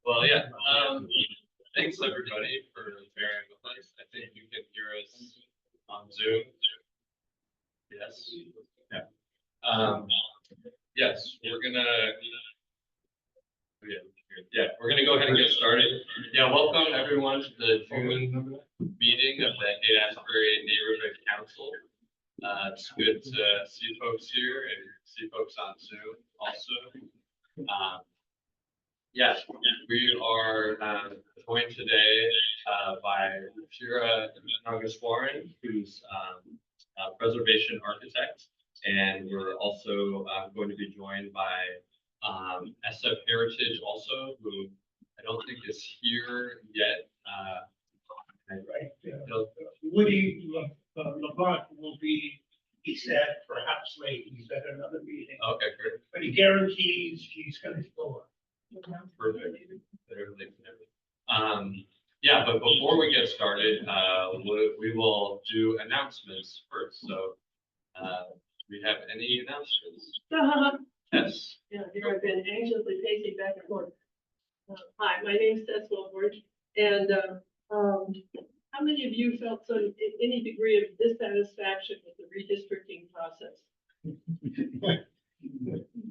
Well, yeah. Thanks everybody for bearing with us. I think you can hear us on Zoom. Yes. Yeah. Yes, we're gonna. We're gonna go ahead and get started. Yeah, welcome everyone to the June meeting of the Haight-Ashbury Neighborhood Council. It's good to see folks here and see folks on Zoom also. Yes, we are joined today by Shira Nagaswaran, who's a preservation architect, and we're also going to be joined by SF Heritage also, who I don't think is here yet. Right. Woody Lamont will be, he said, perhaps late. He's at another meeting. Okay, great. But he guarantees he's going to show up. Perfect. Yeah, but before we get started, we will do announcements first. So, we have any announcements? Yes. Yeah, here I've been anxiously pacing back and forth. Hi, my name's Tess Wilford, and how many of you felt any degree of dissatisfaction with the redistricting process?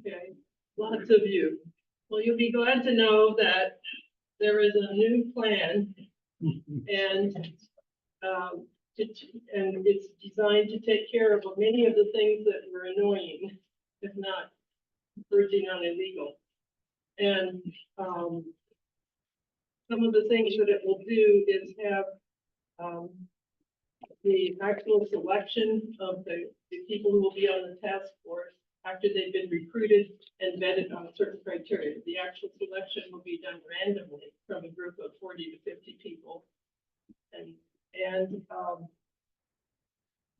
Okay, lots of you. Well, you'll be glad to know that there is a new plan, and it's designed to take care of many of the things that were annoying, if not verging on illegal. And some of the things that it will do is have the actual selection of the people who will be on the task force after they've been recruited and vetted on certain criteria. The actual selection will be done randomly from a group of 40 to 50 people. And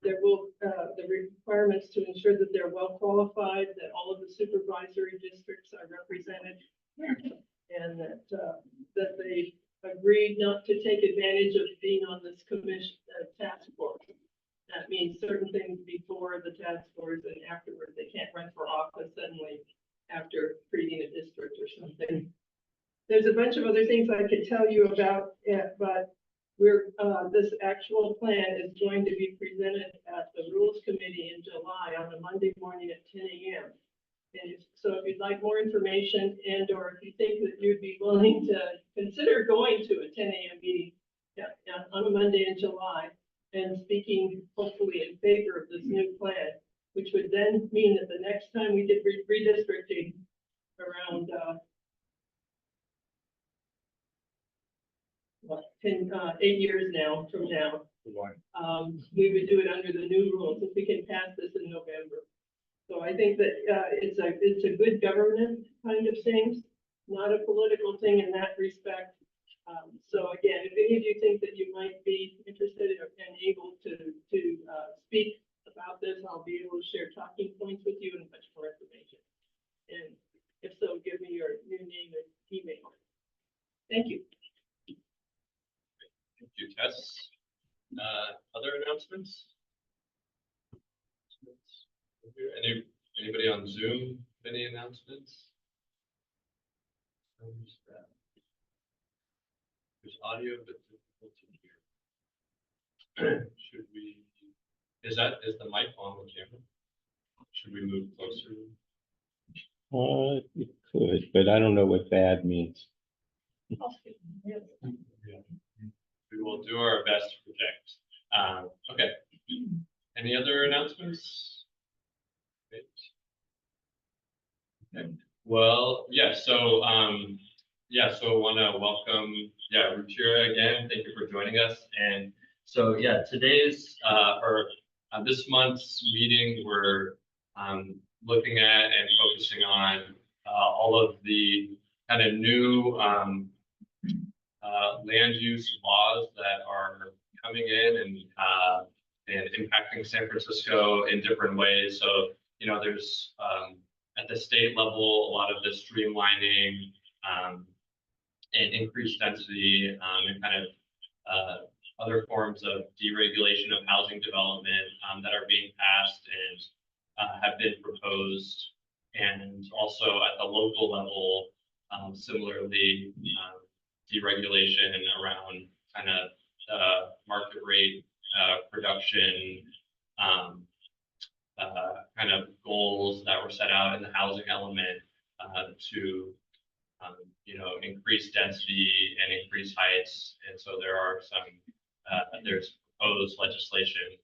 there will, the requirements to ensure that they're well qualified, that all of the supervisory districts are represented, and that they agreed not to take advantage of being on this commission task force. That means certain things before the task force and afterward. They can't run for office suddenly after creating a district or something. There's a bunch of other things I could tell you about, but this actual plan is going to be presented at the Rules Committee in July on a Monday morning at 10 a.m. And so if you'd like more information and or if you think that you'd be willing to consider going to a 10 a.m. meeting on a Monday in July and speaking hopefully in favor of this new plan, which would then mean that the next time we did redistricting around 8 years now from now, we would do it under the new rules if we can pass this in November. So I think that it's a good government kind of thing, not a political thing in that respect. So again, if any of you think that you might be interested and able to speak about this, I'll be able to share talking points with you and much more information. And if so, give me your name and email. Thank you. Thank you, Tess. Other announcements? Anybody on Zoom? Any announcements? There's audio, but difficult to hear. Should we? Is the mic on the camera? Should we move closer? You could, but I don't know what bad means. Yeah. We will do our best to project. Okay. Any other announcements? Okay. Well, yeah. So, so want to welcome, Ruchira again. Thank you for joining us. And so, today's this month's meeting, we're looking at and focusing on all of the kind of new land use laws that are coming in and impacting San Francisco in different ways. So, there's at the state level, a lot of the streamlining and increased density and kind of other forms of deregulation of housing development that are being passed. have been proposed. And also at the local level, similarly, deregulation around kind of market rate production, kind of goals that were set out in the housing element to increase density and increase heights. And so there are there's proposed legislation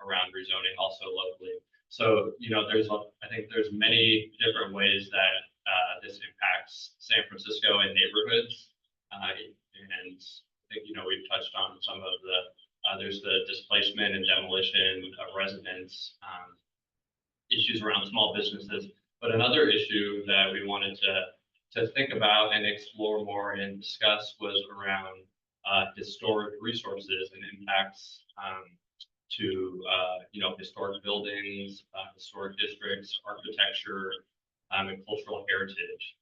around rezoning also locally. So, I think there's many different ways that this impacts San Francisco and neighborhoods. And I think, we've touched on some of there's the displacement and demolition of residents, issues around small businesses. But another issue that we wanted to think about and explore more and discuss was around historic resources and impacts to historic buildings, historic districts, architecture, and cultural heritage.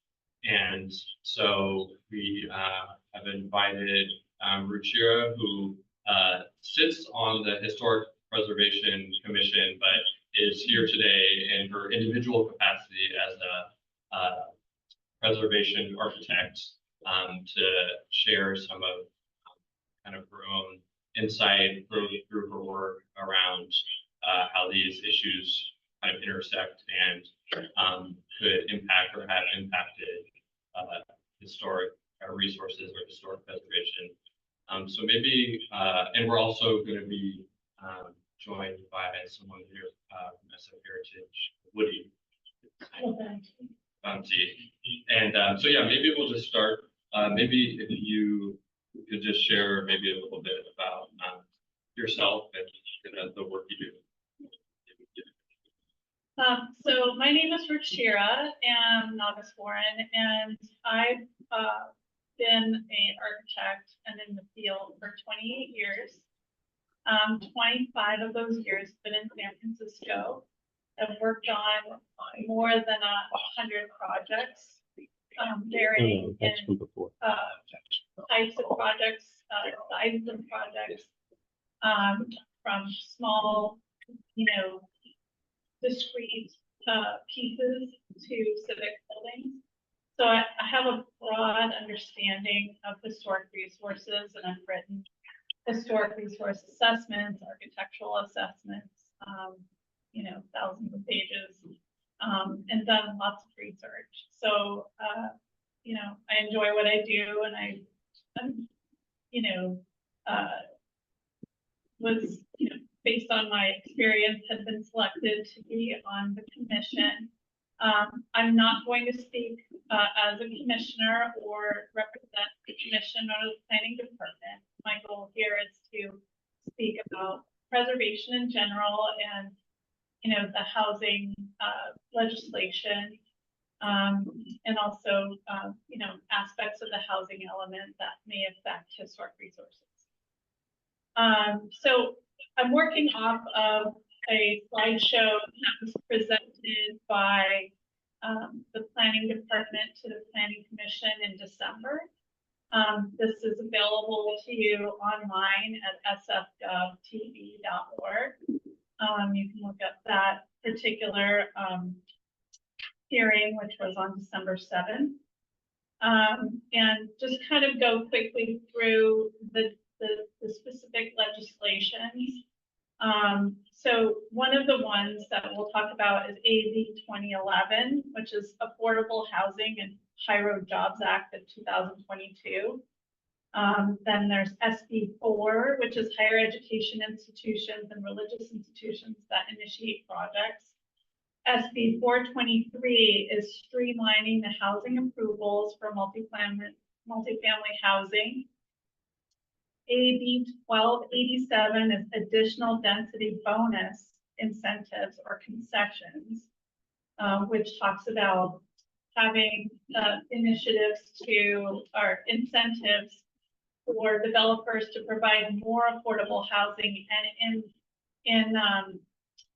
And so we have invited Ruchira, who sits on the Historic Preservation Commission, but is here today in her individual capacity as a preservation architect to share some of kind of her own insight through her work around how these issues kind of intersect and could impact or have impacted historic resources or historic preservation. So maybe, and we're also going to be joined by someone here from SF Heritage, Woody. And so yeah, maybe we'll just start. Maybe if you could just share maybe a little bit about yourself and the work you do. So my name is Ruchira, and Nagas Warren, and I've been an architect and in the field for 28 years. 25 of those years been in San Francisco. I've worked on more than 100 projects, varying in types of projects, sizes of projects, from small, discrete pieces to civic buildings. So I have a broad understanding of historic resources, and I've written historic resource assessments, architectural assessments, thousands of pages, and done lots of research. So, I enjoy what I do, and I was, based on my experience, had been selected to be on the commission. I'm not going to speak as a commissioner or represent the commission or the planning department. My goal here is to speak about preservation in general and, the housing legislation, and also, aspects of the housing element that may affect historic resources. So I'm working off of a slideshow that was presented by the planning department to the planning commission in December. This is available to you online at sfgovtv.org. You can look at that particular hearing, which was on December 7th. And just kind of go quickly through the specific legislations. So one of the ones that we'll talk about is AB 2011, which is Affordable Housing and High Road Jobs Act of 2022. Then there's SB 4, which is Higher Education Institutions and Religious Institutions that initiate projects. SB 423 is streamlining the housing approvals for multifamily housing. AB 1287 is additional density bonus incentives or concessions, which talks about having initiatives or incentives for developers to provide more affordable housing, and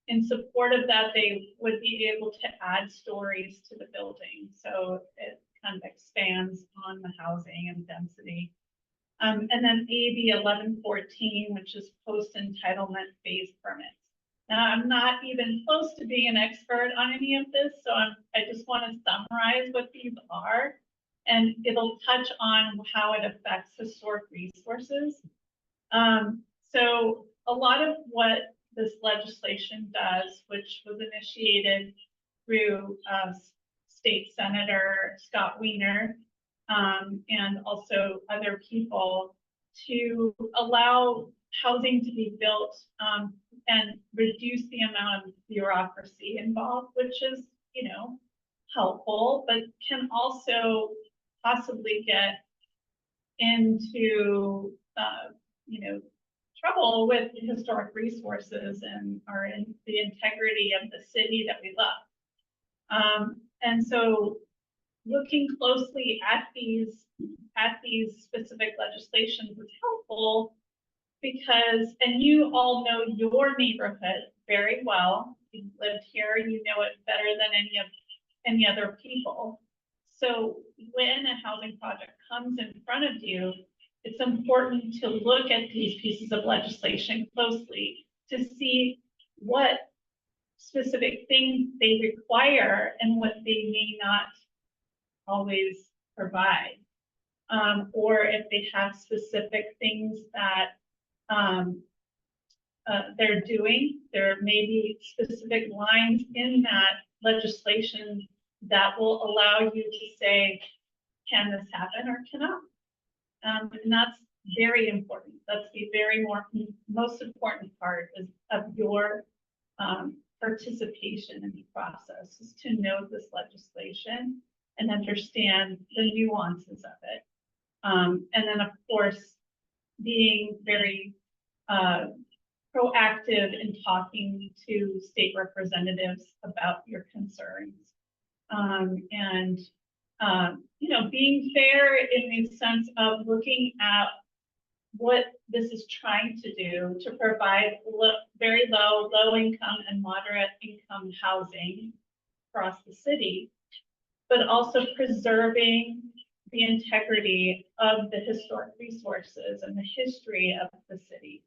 in support of that, they would be able to add stories to the building. So it kind of expands on the housing and density. And then AB 1114, which is post-entitlement phase permits. Now, I'm not even close to being an expert on any of this, so I just want to summarize what these are. And it'll touch on how it affects historic resources. So a lot of what this legislation does, which was initiated through State Senator Scott Wiener, and also other people, to allow housing to be built and reduce the amount of bureaucracy involved, which is, you know, helpful, but can also possibly get into, you know, trouble with historic resources and or in the integrity of the city that we love. And so looking closely at these specific legislations is helpful because, and you all know your neighborhood very well. You've lived here, you know it better than any other people. So when a housing project comes in front of you, it's important to look at these pieces of legislation closely to see what specific things they require and what they may not always provide. Or if they have specific things that they're doing, there may be specific lines in that legislation that will allow you to say, can this happen or cannot? And that's very important. That's the most important part of your participation in the process, is to know this legislation and understand the nuances of it. And then, of course, being very proactive in talking to state representatives about your concerns. And you know, being fair in the sense of looking at what this is trying to do to provide very low income and moderate income housing across the city, but also preserving the integrity of the historic resources and the history of the city.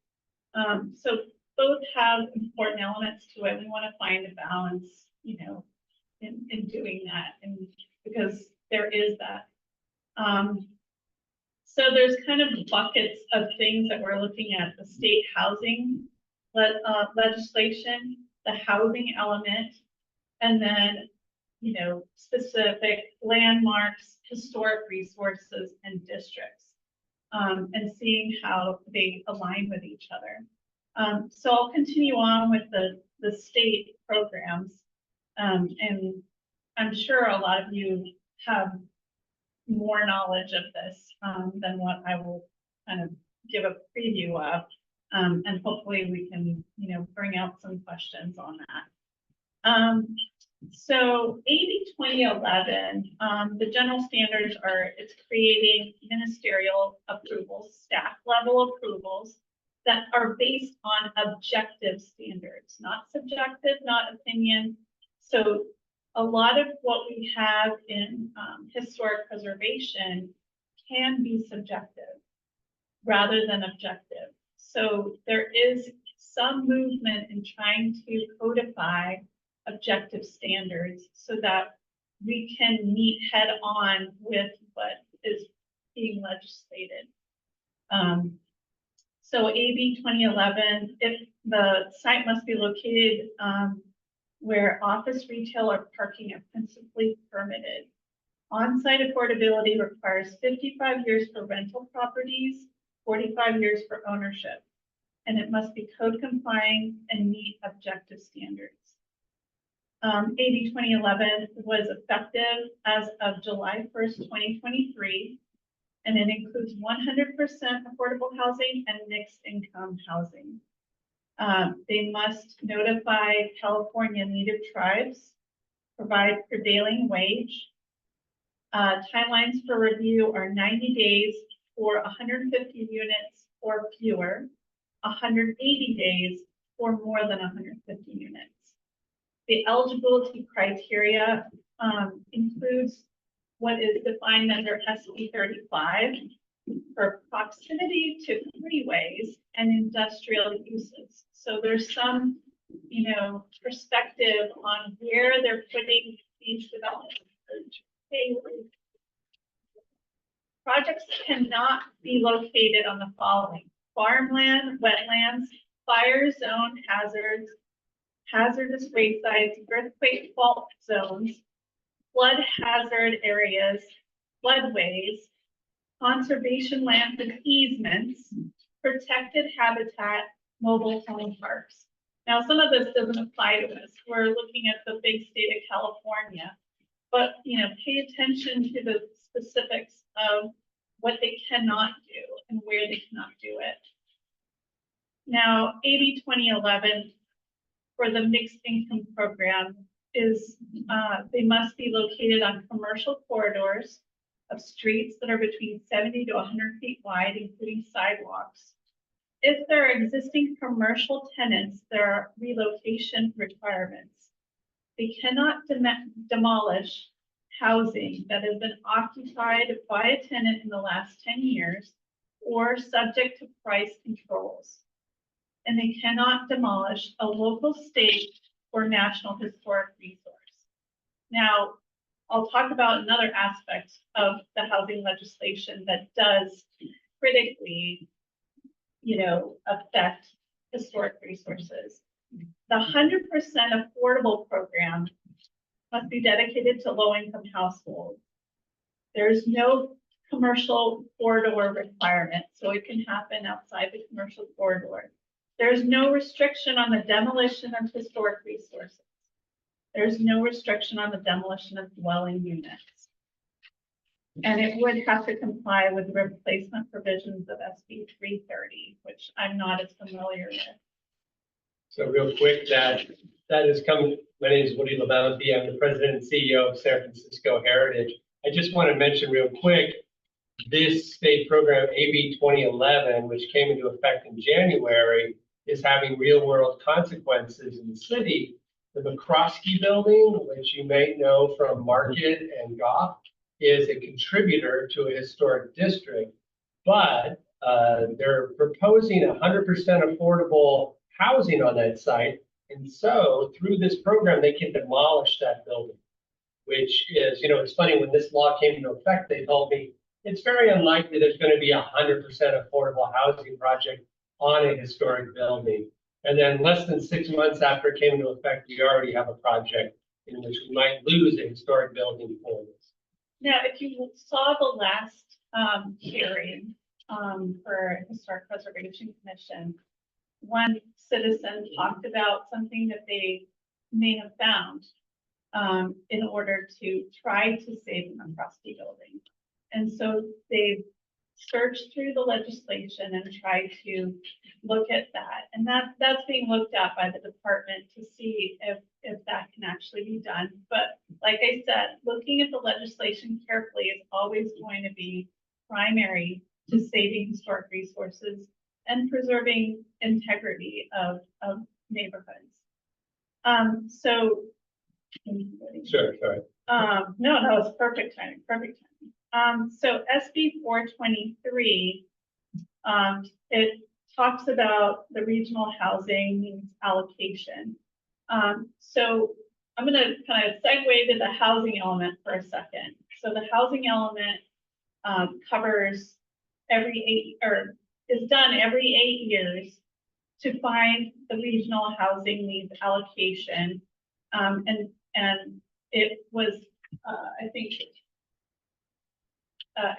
So both have important elements to it. We want to find a balance, you know, in doing that, and because there is that. So there's kind of buckets of things that we're looking at: the state housing legislation, the housing element, and then, you know, specific landmarks, historic resources, and districts, and seeing how they align with each other. So I'll continue on with the state programs, and I'm sure a lot of you have more knowledge of this than what I will kind of give a preview of, and hopefully we can, you know, bring out some questions on that. So AB 2011, the general standards are, it's creating ministerial approvals, staff level approvals that are based on objective standards, not subjective, not opinion. So a lot of what we have in historic preservation can be subjective rather than objective. So there is some movement in trying to codify objective standards so that we can meet head on with what is being legislated. So AB 2011, if the site must be located where office, retail, or parking are principally permitted. On-site affordability requires 55 years for rental properties, 45 years for ownership, and it must be code complying and meet objective standards. AB 2011 was effective as of July 1st, 2023, and it includes 100% affordable housing and mixed income housing. They must notify California Native tribes, provide prevailing wage. Timelines for review are 90 days for 150 units or fewer, 180 days for more than 150 units. The eligibility criteria includes what is defined under SB 35 for proximity to freeways and industrial uses. So there's some you know, perspective on where they're putting these developments. Projects cannot be located on the following: farmland, wetlands, fire zone hazards, hazardous waysides, earthquake fault zones, flood hazard areas, floodways, conservation lands and easements, protected habitat, mobile home parks. Now, some of this doesn't apply to us. We're looking at the big state of California, but, you know, pay attention to the specifics of what they cannot do and where they cannot do it. Now, AB 2011 for the mixed income program is they must be located on commercial corridors of streets that are between 70 to 100 feet wide, including sidewalks. If there are existing commercial tenants, there are relocation requirements. They cannot demolish housing that has been occupied by a tenant in the last 10 years or subject to price controls. And they cannot demolish a local, state, or national historic resource. Now, I'll talk about another aspect of the housing legislation that does critically, you know, affect historic resources. The 100% affordable program must be dedicated to low-income households. There's no commercial corridor requirement, so it can happen outside the commercial corridor. There's no restriction on the demolition of historic resources. There's no restriction on the demolition of dwelling units. And it would have to comply with the replacement provisions of SB 330, which I'm not as familiar with. So real quick, that is coming. My name is Woody LaBounty. I'm the president and CEO of San Francisco Heritage. I just want to mention real quick, this state program, AB 2011, which came into effect in January, is having real world consequences in the city. The McCroskey building, which you may know from Market and Goff, is a contributor to a historic district, but they're proposing 100% affordable housing on that site. And so through this program, they can demolish that building, which is, you know, it's funny, when this law came into effect, they told me it's very unlikely there's going to be 100% affordable housing project on a historic building. And then less than 6 months after it came into effect, we already have a project in which we might lose a historic building for this. Now, if you saw the last hearing for Historic Preservation Commission, one citizen talked about something that they may have found in order to try to save the McCroskey building. And so they searched through the legislation and tried to look at that. And that's being looked at by the department to see if that can actually be done. But like I said, looking at the legislation carefully is always going to be primary to saving historic resources and preserving integrity of neighborhoods. So. Sure, sorry. No, it's perfect timing, perfect timing. So SB 423, it talks about the regional housing needs allocation. So I'm going to kind of segue to the housing element for a second. So the housing element covers is done every 8 years to find the regional housing needs allocation. And it was, I think,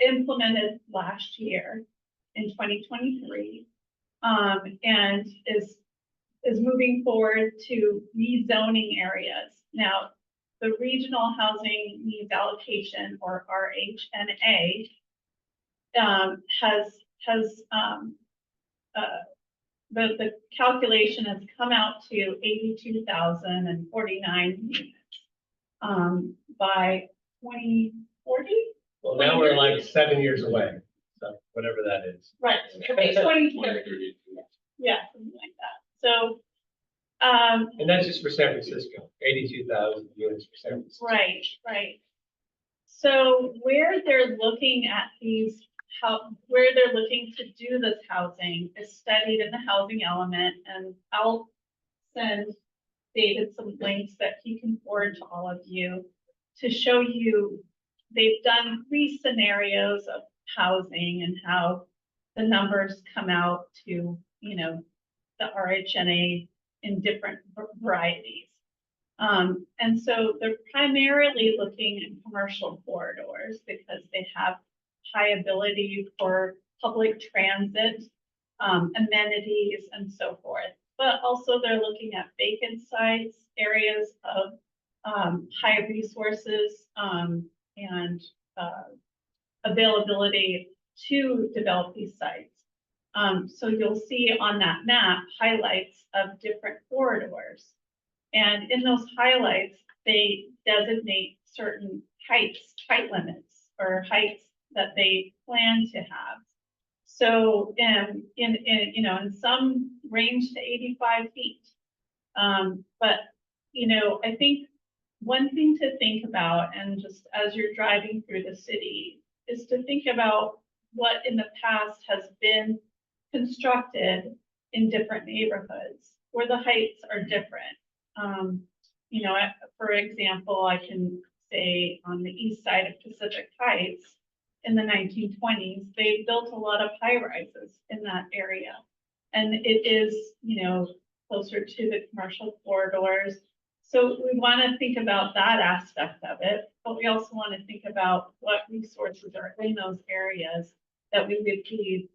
implemented last year in 2023, and is moving forward to rezoning areas. Now, the regional housing needs allocation, or RHNA, the calculation has come out to 82,049 units by 2040. Well, now we're like 7 years away, so whatever that is. Right, 2030. Yeah, something like that. So, And that's just for San Francisco, 82,000 units for San Francisco. right, right. So where they're looking at where they're looking to do this housing is studied in the housing element, and I'll send David some links that he can forward to all of you to show you, they've done 3 scenarios of housing and how the numbers come out to, you know, the RHNA in different varieties. And so they're primarily looking at commercial corridors because they have high ability for public transit, amenities and so forth. But also they're looking at vacant sites, areas of high resources and availability to develop these sites. So you'll see on that map highlights of different corridors. And in those highlights, they designate certain height limits or heights that they plan to have. So in you know, in some range to 85 feet. But, you know, I think one thing to think about, and just as you're driving through the city, is to think about what in the past has been constructed in different neighborhoods where the heights are different. You know, for example, I can say on the east side of Pacific Heights in the 1920s, they built a lot of high rises in that area. And it is, you know, closer to the commercial corridors. So we want to think about that aspect of it, but we also want to think about what resources are in those areas that we would be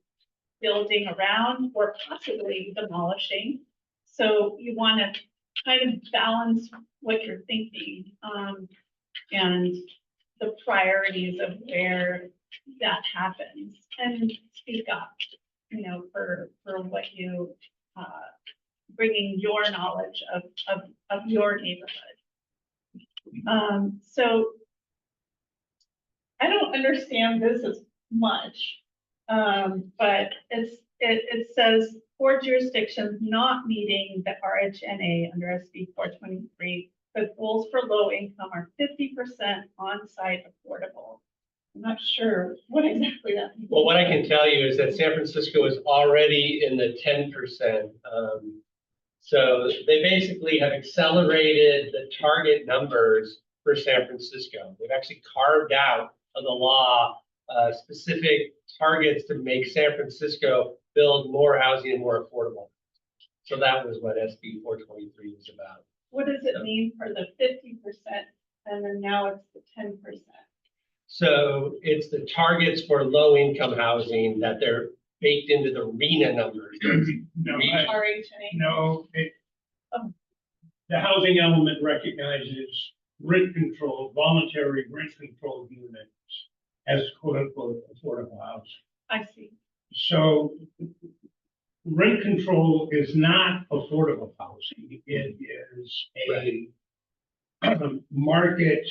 building around or possibly demolishing. So you want to kind of balance what you're thinking and the priorities of where that happens, and speak up, you know, for what you bringing your knowledge of your neighborhood. So I don't understand this as much, but it says 4 jurisdictions not meeting the RHNA under SB 423, but goals for low income are 50% on-site affordable. I'm not sure what exactly that means. Well, what I can tell you is that San Francisco is already in the 10%. So they basically have accelerated the target numbers for San Francisco. They've actually carved out of the law specific targets to make San Francisco build more housing and more affordable. So that was what SB 423 was about. What does it mean for the 50% and then now it's the 10%? So it's the targets for low income housing that they're baked into the RENA numbers. No, RHNA? no, the housing element recognizes rent control, voluntary rent control units as quote unquote affordable housing. I see. So rent control is not affordable housing. It is a market,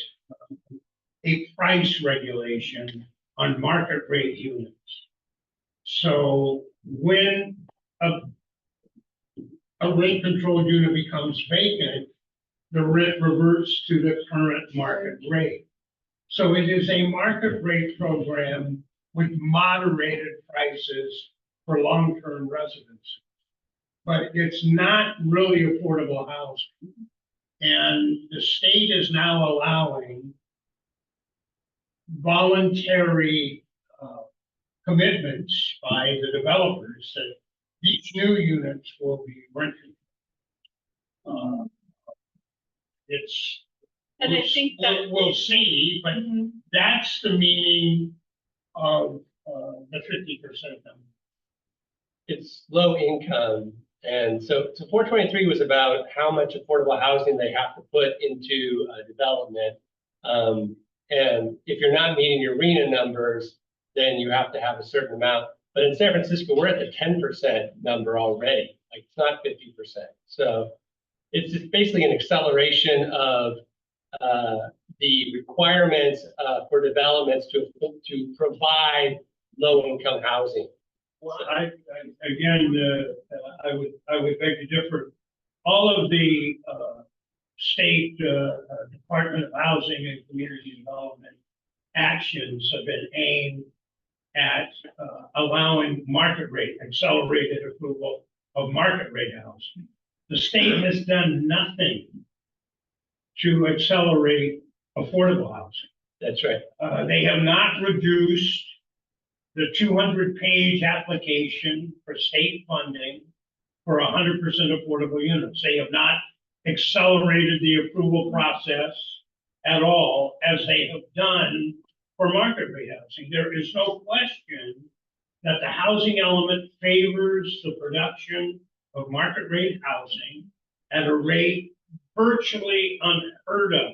a price regulation on market rate units. So when a rent controlled unit becomes vacant, the rent reverts to the current market rate. So it is a market rate program with moderated prices for long-term residents. But it's not really affordable housing. And the state is now allowing voluntary commitments by the developers that these new units will be rented. And I think that we'll see, but that's the meaning of the 50% number. It's low income. And so 423 was about how much affordable housing they have to put into development. And if you're not meeting your RENA numbers, then you have to have a certain amount. But in San Francisco, we're at the 10% number already. Like it's not 50%. So it's just basically an acceleration of the requirements for developments to provide low-income housing. Well, I would beg to differ. All of the state Department of Housing and Community Development actions have been aimed at allowing market rate, accelerated approval of market rate housing. The state has done nothing to accelerate affordable housing. That's right. They have not reduced the 200-page application for state funding for 100% affordable units. They have not accelerated the approval process at all, as they have done for market rate housing. There is no question that the housing element favors the production of market rate housing at a rate virtually unheard of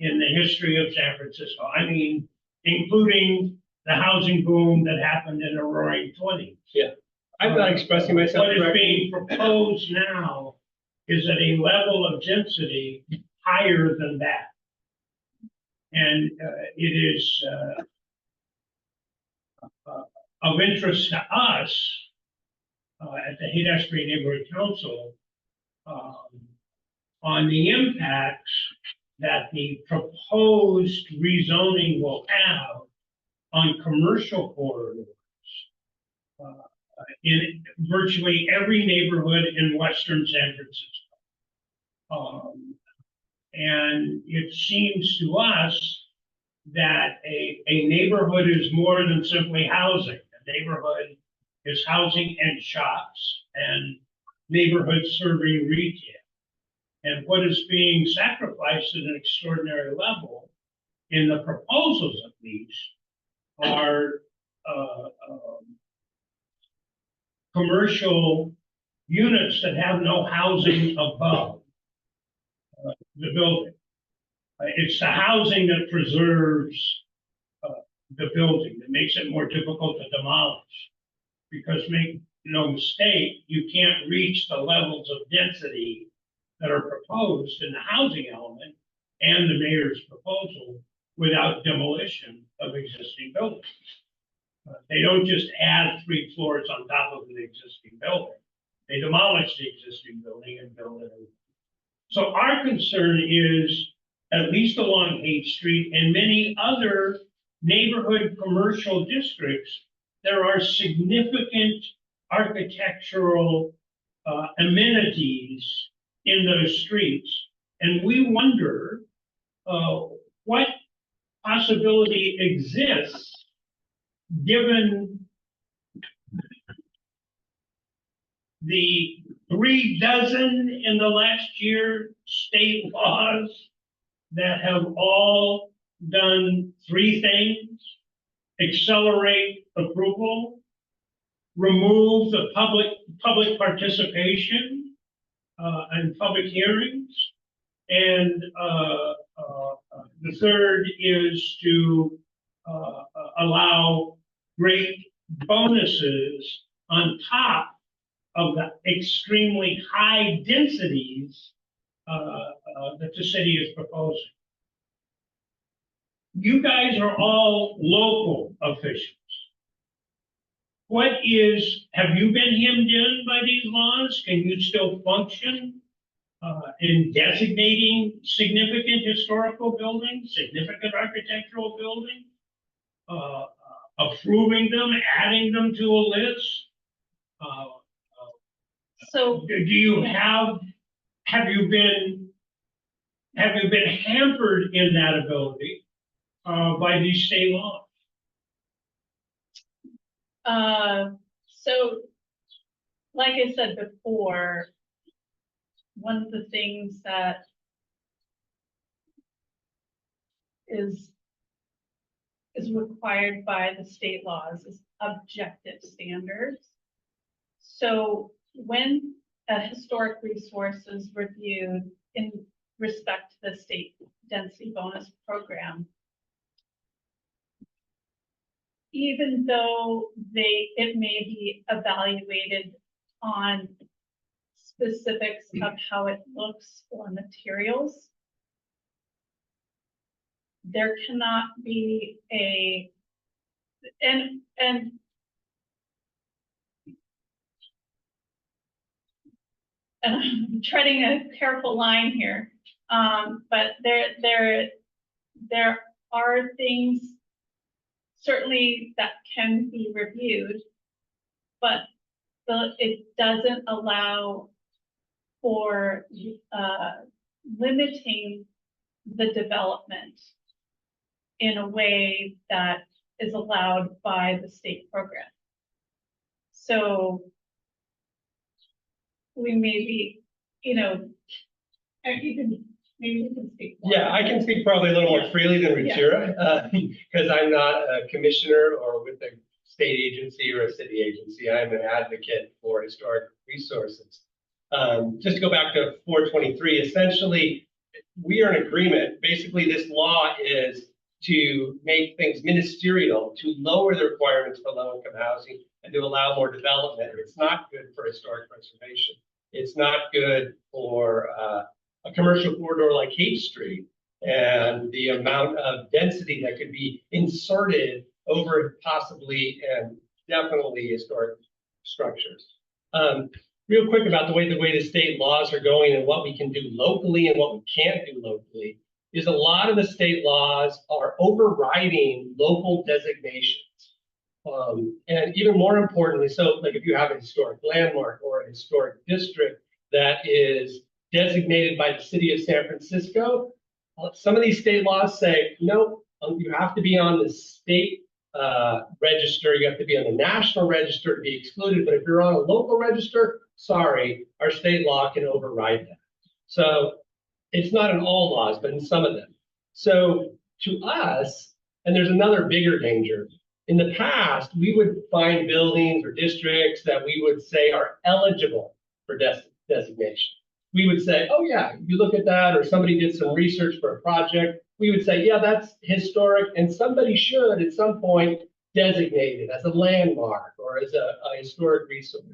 in the history of San Francisco. I mean, including the housing boom that happened in the roaring 20s. I'm not expressing myself What is correctly. being proposed now is at a level of density higher than that. And it is of interest to us at the Haight-Ashbury Neighborhood Council on the impacts that the proposed rezoning will have on commercial corridors in virtually every neighborhood in Western San Francisco. And it seems to us that a neighborhood is more than simply housing. A neighborhood is housing and shops and neighborhoods serving retail. And what is being sacrificed at an extraordinary level in the proposals of these are commercial units that have no housing above the building. It's the housing that preserves the building, that makes it more difficult to demolish. Because make no mistake, you can't reach the levels of density that are proposed in the housing element and the mayor's proposal without demolition of existing buildings. They don't just add 3 floors on top of an existing building. They demolish the existing building and build it. So our concern is, at least along Haight Street and many other neighborhood commercial districts, there are significant architectural amenities in those streets. And we wonder what possibility exists given the 36 in the last year state laws that have all done 3 things: accelerate approval, remove the public participation and public hearings, and the third is to allow great bonuses on top of the extremely high densities that the city is proposing. You guys are all local officials. Have you been hemmed in by these laws? Can you still function in designating significant historical buildings, significant architectural buildings, approving them, adding them to a list? So Have you been hampered in that ability by these state laws? So, like I said before, one of the things that is required by the state laws is objective standards. So when a historic resource is reviewed in respect to the state density bonus program, even though it may be evaluated on specifics of how it looks or materials, there cannot be and I'm treading a careful line here, but there are things certainly that can be reviewed, but it doesn't allow for limiting the development in a way that is allowed by the state program. So we may be, you know, and you can, maybe you can speak more. Yeah, I can speak probably a little more freely than Ruchira, because I'm not a commissioner or with a state agency or a city agency. I'm an advocate for historic resources. Just to go back to 423, essentially, we are in agreement. Basically, this law is to make things ministerial, to lower the requirements for low-income housing and to allow more development. It's not good for historic preservation. It's not good for a commercial corridor like H Street and the amount of density that could be inserted over possibly and definitely historic structures. Real quick about the way the state laws are going and what we can do locally and what we can't do locally is a lot of the state laws are overriding local designations. And even more importantly, so like if you have a historic landmark or a historic district that is designated by the city of San Francisco, some of these state laws say, no, you have to be on the state register, you have to be on the national register to be excluded, but if you're on a local register, sorry, our state law can override that. So it's not in all laws, but in some of them. So to us, and there's another bigger danger, in the past, we would find buildings or districts that we would say are eligible for designation. We would say, oh yeah, you look at that, or somebody did some research for a project. We would say, yeah, that's historic, and somebody should at some point designate it as a landmark or as a historic resource.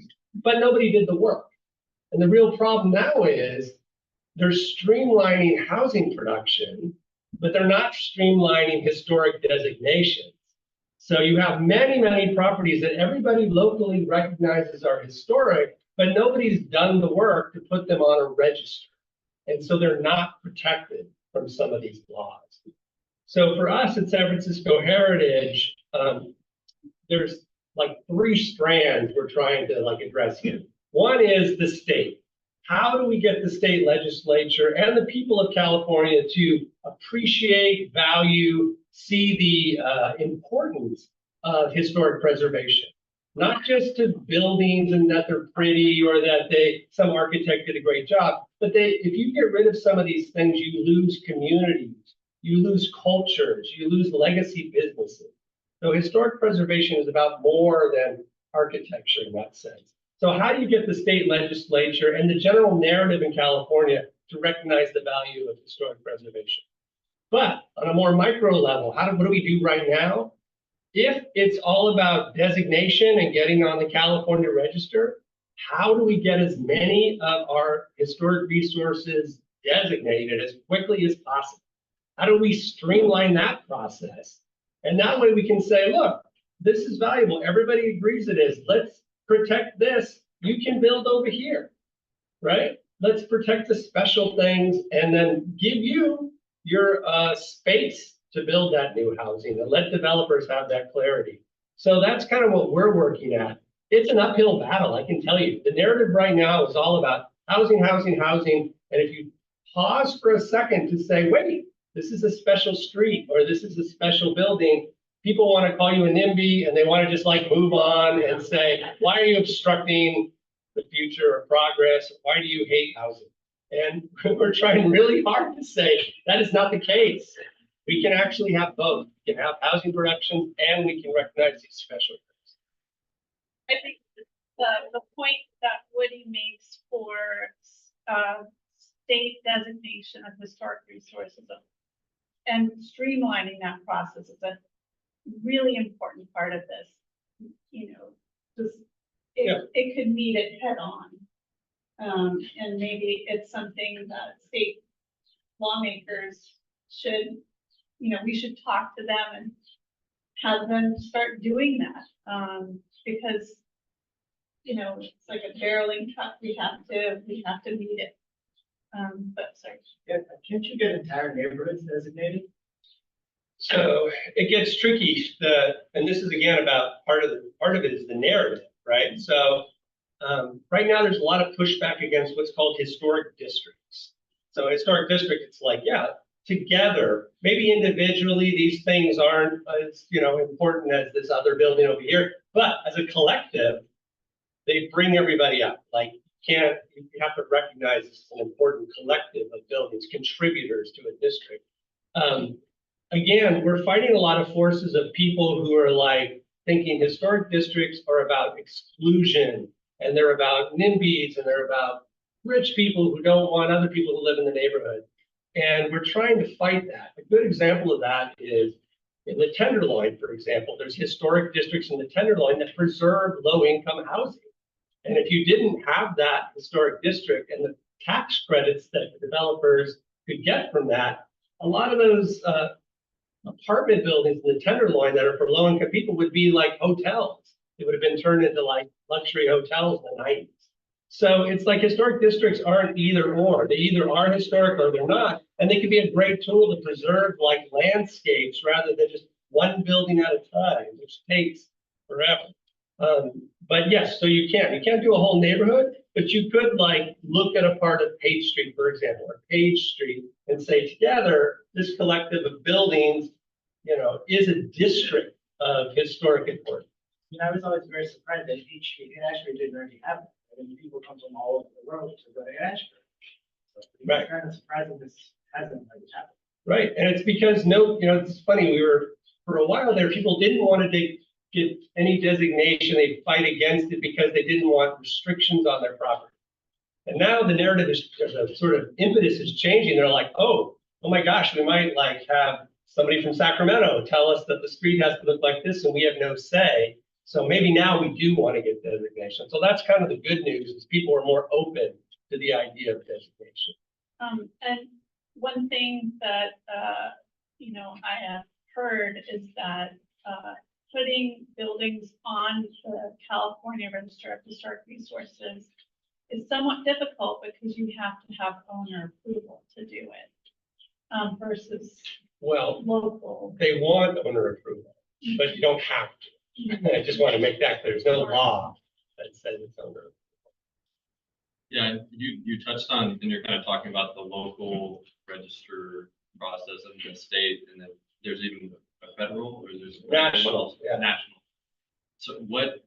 But nobody did the work. And the real problem now is they're streamlining housing production, but they're not streamlining historic designations. So you have many, many properties that everybody locally recognizes are historic, but nobody's done the work to put them on a register. And so they're not protected from some of these laws. So for us at San Francisco Heritage, there's like 3 strands we're trying to address here. One is the state. How do we get the state legislature and the people of California to appreciate, value, see the importance of historic preservation? Not just to buildings and that they're pretty or that some architect did a great job, but if you get rid of some of these things, you lose communities, you lose cultures, you lose legacy businesses. So historic preservation is about more than architecture in that sense. So how do you get the state legislature and the general narrative in California to recognize the value of historic preservation? But on a more micro level, what do we do right now? If it's all about designation and getting on the California register, how do we get as many of our historic resources designated as quickly as possible? How do we streamline that process? And that way we can say, look, this is valuable. Everybody agrees it is. Let's protect this. You can build over here, right? Let's protect the special things and then give you your space to build that new housing and let developers have that clarity. So that's kind of what we're working at. It's an uphill battle, I can tell you. The narrative right now is all about housing, housing, housing. And if you pause for a second to say, wait, this is a special street or this is a special building, people want to call you a NIMBY and they want to just move on and say, why are you obstructing the future or progress? Why do you hate housing? And we're trying really hard to say that is not the case. We can actually have both. We can have housing production and we can recognize these special things. I think the point that Woody makes for state designation of historic resources and streamlining that process is a really important part of this. Just it could meet it head on. And maybe it's something that state lawmakers should, we should talk to them and have them start doing that. Because, it's like a barreling truck, we have to meet it. But sorry. Yeah, can't you get entire neighborhoods designated? So it gets tricky. And this is again about part of it is the narrative, right? So Right now, there's a lot of pushback against what's called historic districts. So historic district, it's like, yeah, together, maybe individually, these things aren't as, important as this other building over here, but as a collective, they bring everybody up. Like, you have to recognize it's an important collective of buildings, contributors to a district. Again, we're fighting a lot of forces of people who are like thinking historic districts are about exclusion, and they're about NIMBYs, and they're about rich people who don't want other people who live in the neighborhood. And we're trying to fight that. A good example of that is in the Tenderloin, for example. There's historic districts in the Tenderloin that preserve low-income housing. And if you didn't have that historic district and the tax credits that the developers could get from that, a lot of those apartment buildings in the Tenderloin that are for low-income people would be like hotels. It would have been turned into like luxury hotels in the 90s. So it's like historic districts aren't either or. They either are historic or they're not. And they can be a great tool to preserve like landscapes rather than just one building at a time, which takes forever. But yes, so you can't do a whole neighborhood, but you could like look at a part of Page Street, for example, or Page Street and say together, this collective of buildings, is a district of historic importance. I was always very surprised that each street in Ashbury didn't already have it. I mean, people come from all over the world to go to Ashbury. So Right. it's kind of surprising this hasn't already happened. Right, and it's because it's funny, for a while there, people didn't want to get any designation, they'd fight against it because they didn't want restrictions on their property. And now the narrative is, the sort of impetus is changing. They're like, oh my gosh, we might like have somebody from Sacramento tell us that the street has to look like this and we have no say. So maybe now we do want to get designation. So that's kind of the good news, is people are more open to the idea of designation. And one thing that, I have heard is that, putting buildings on the California Register of Historic Resources is somewhat difficult because you have to have owner approval to do it, versus Well, local. they want owner approval, but you don't have to. I just want to make that clear. There's no law that says it's owner. Yeah, you touched on, and you're kind of talking about the local register process in the state, and then there's even a federal, or there's National, yeah. National. So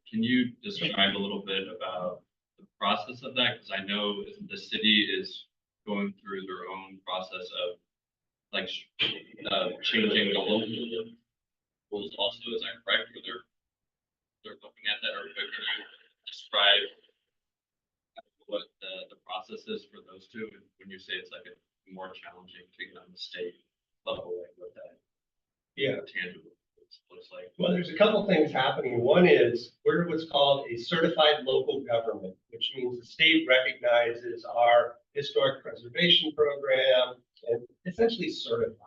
can you describe a little bit about the process of that? Because I know the city is going through their own process of like changing the local rules also. Is that correct? Or they're looking at that, or can you describe what the process is for those two? And when you say it's like a more challenging to get on the state level, like what that tangible looks like. Well, there's a couple things happening. One is we're what's called a certified local government, which means the state recognizes our historic preservation program and essentially certifies,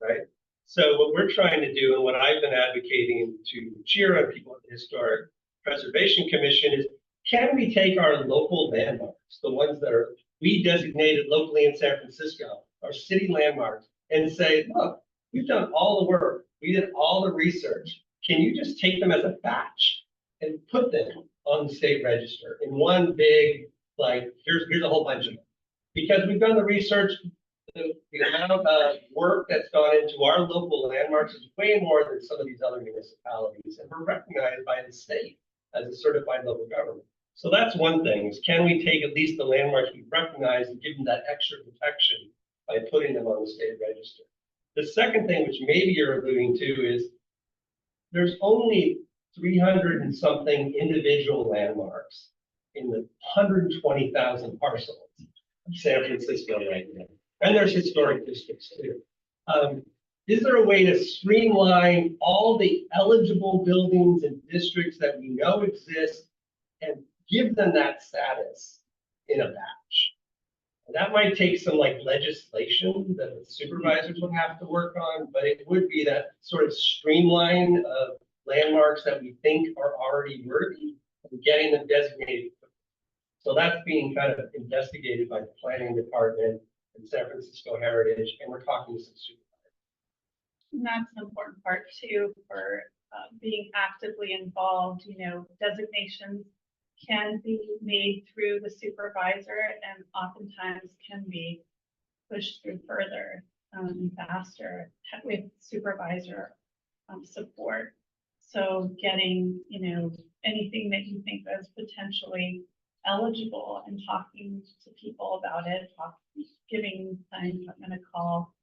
right? So what we're trying to do, and what I've been advocating to cheer on people at the Historic Preservation Commission, is can we take our local landmarks, the ones that are we designated locally in San Francisco, our city landmarks, and say, look, we've done all the work. We did all the research. Can you just take them as a batch and put them on the state register in one big, like, here's a whole bunch of them. Because we've done the research, the amount of work that's gone into our local landmarks is way more than some of these other municipalities. And we're recognized by the state as a certified local government. So that's one thing, is can we take at least the landmarks we recognize and give them that extra protection by putting them on the state register? The second thing, which maybe you're alluding to, is there's only 300 and something individual landmarks in the 120,000 parcels of San Francisco right now. And there's historic districts too. Is there a way to streamline all the eligible buildings and districts that we know exist and give them that status in a batch? And that might take some like legislation that the supervisors would have to work on, but it would be that sort of streamline of landmarks that we think are already worthy and getting them designated. So that's being kind of investigated by the planning department and San Francisco Heritage, and we're talking to some supervisors. And that's an important part too for being actively involved. Designations can be made through the supervisor and oftentimes can be pushed through further and faster with supervisor support. So getting, anything that you think is potentially eligible and talking to people about it, giving them a call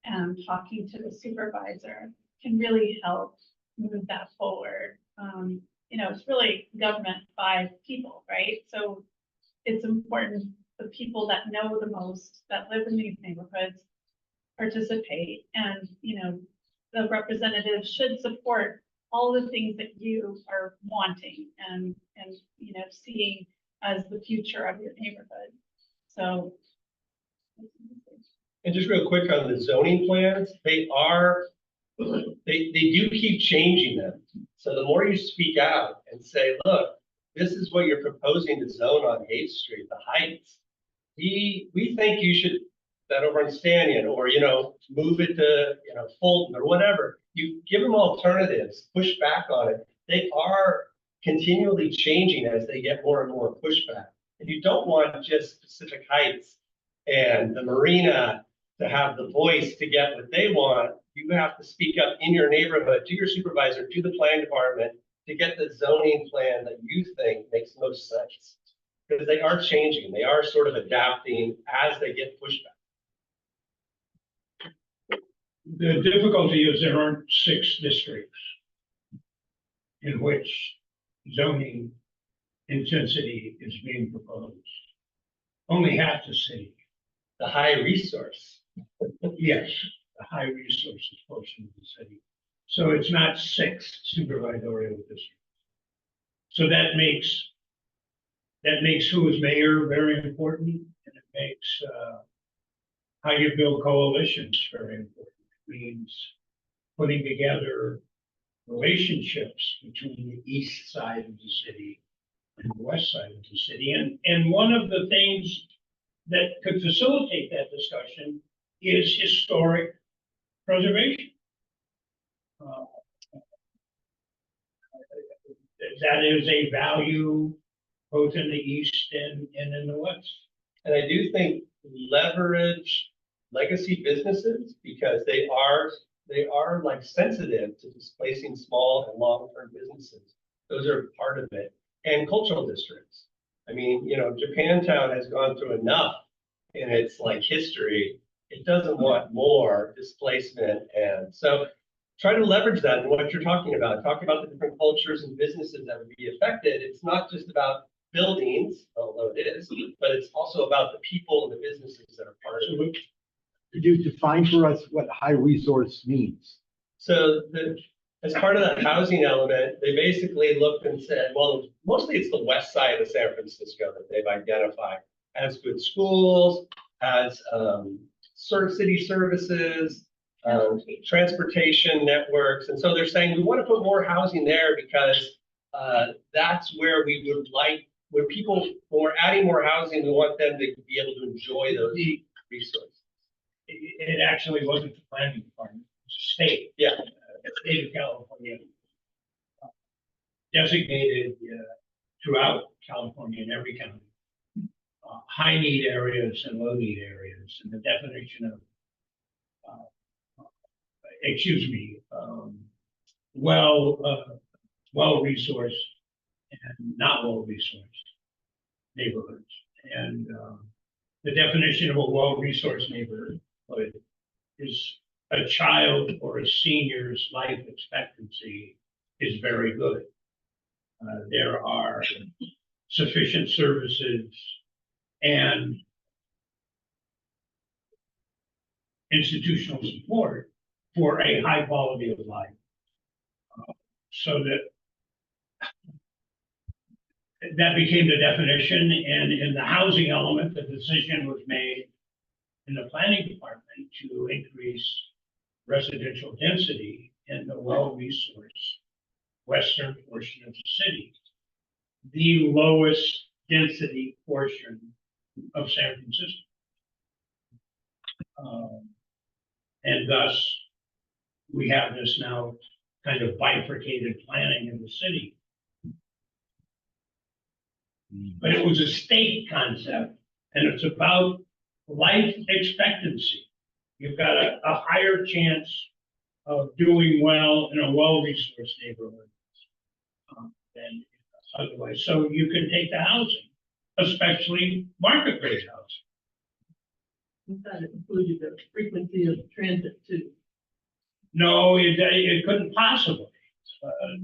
and talking to the supervisor can really help move that forward. It's really government by people, right? So it's important the people that know the most, that live in these neighborhoods, participate, and the representatives should support all the things that you are wanting and seeing as the future of your neighborhood. So. And just real quick on the zoning plans, they do keep changing them. So the more you speak out and say, look, this is what you're proposing to zone on 8th Street, the heights. We think you should that over in Stanton, or, move it to, Fulton or whatever. You give them alternatives, push back on it. They are continually changing as they get more and more pushback. And you don't want just Pacific Heights and the marina to have the voice to get what they want. You have to speak up in your neighborhood, to your supervisor, to the planning department, to get the zoning plan that you think makes most sense. Because they are changing, they are sort of adapting as they get pushback. The difficulty is there aren't 6 districts in which zoning intensity is being proposed. Only half the city. The high resource. Yes, the high resources portion of the city. So it's not 6 supervisorial districts. So that makes who is mayor very important, and it makes how you build coalitions very important. It means putting together relationships between the east side of the city and the west side of the city. And one of the things that could facilitate that discussion is historic preservation. That is a value both in the east and in the west. And I do think leverage legacy businesses, because they are like sensitive to displacing small and long-term businesses. Those are part of it. And cultural districts. I mean, Japantown has gone through enough in its history. It doesn't want more displacement. And so try to leverage that in what you're talking about. Talk about the different cultures and businesses that would be affected. It's not just about buildings, although it is, but it's also about the people and the businesses that are part of it. Could you define for us what high resource means? So as part of that housing element, they basically looked and said, well, mostly it's the west side of San Francisco that they've identified as good schools, as city services, transportation networks. And so they're saying we want to put more housing there because that's where we would like, when we're adding more housing, we want them to be able to enjoy those resources. It actually wasn't the planning department, it was the state. Yeah. The state of California designated throughout California in every county high need areas and low need areas, and the definition of well resourced and not well resourced neighborhoods. And the definition of a well resourced neighborhood is a child or a senior's life expectancy is very good. There are sufficient services and institutional support for a high quality of life. So that became the definition, and in the housing element, the decision was made in the planning department to increase residential density in the well-resourced western portion of the city, the lowest density portion of San Francisco. And thus, we have this now kind of bifurcated planning in the city. but it was a state concept, and it's about life expectancy. You've got a higher chance of doing well in a well-resourced neighborhood than otherwise. So you can take the housing, especially market rate housing. That included the frequency of transit too. No, it couldn't possibly.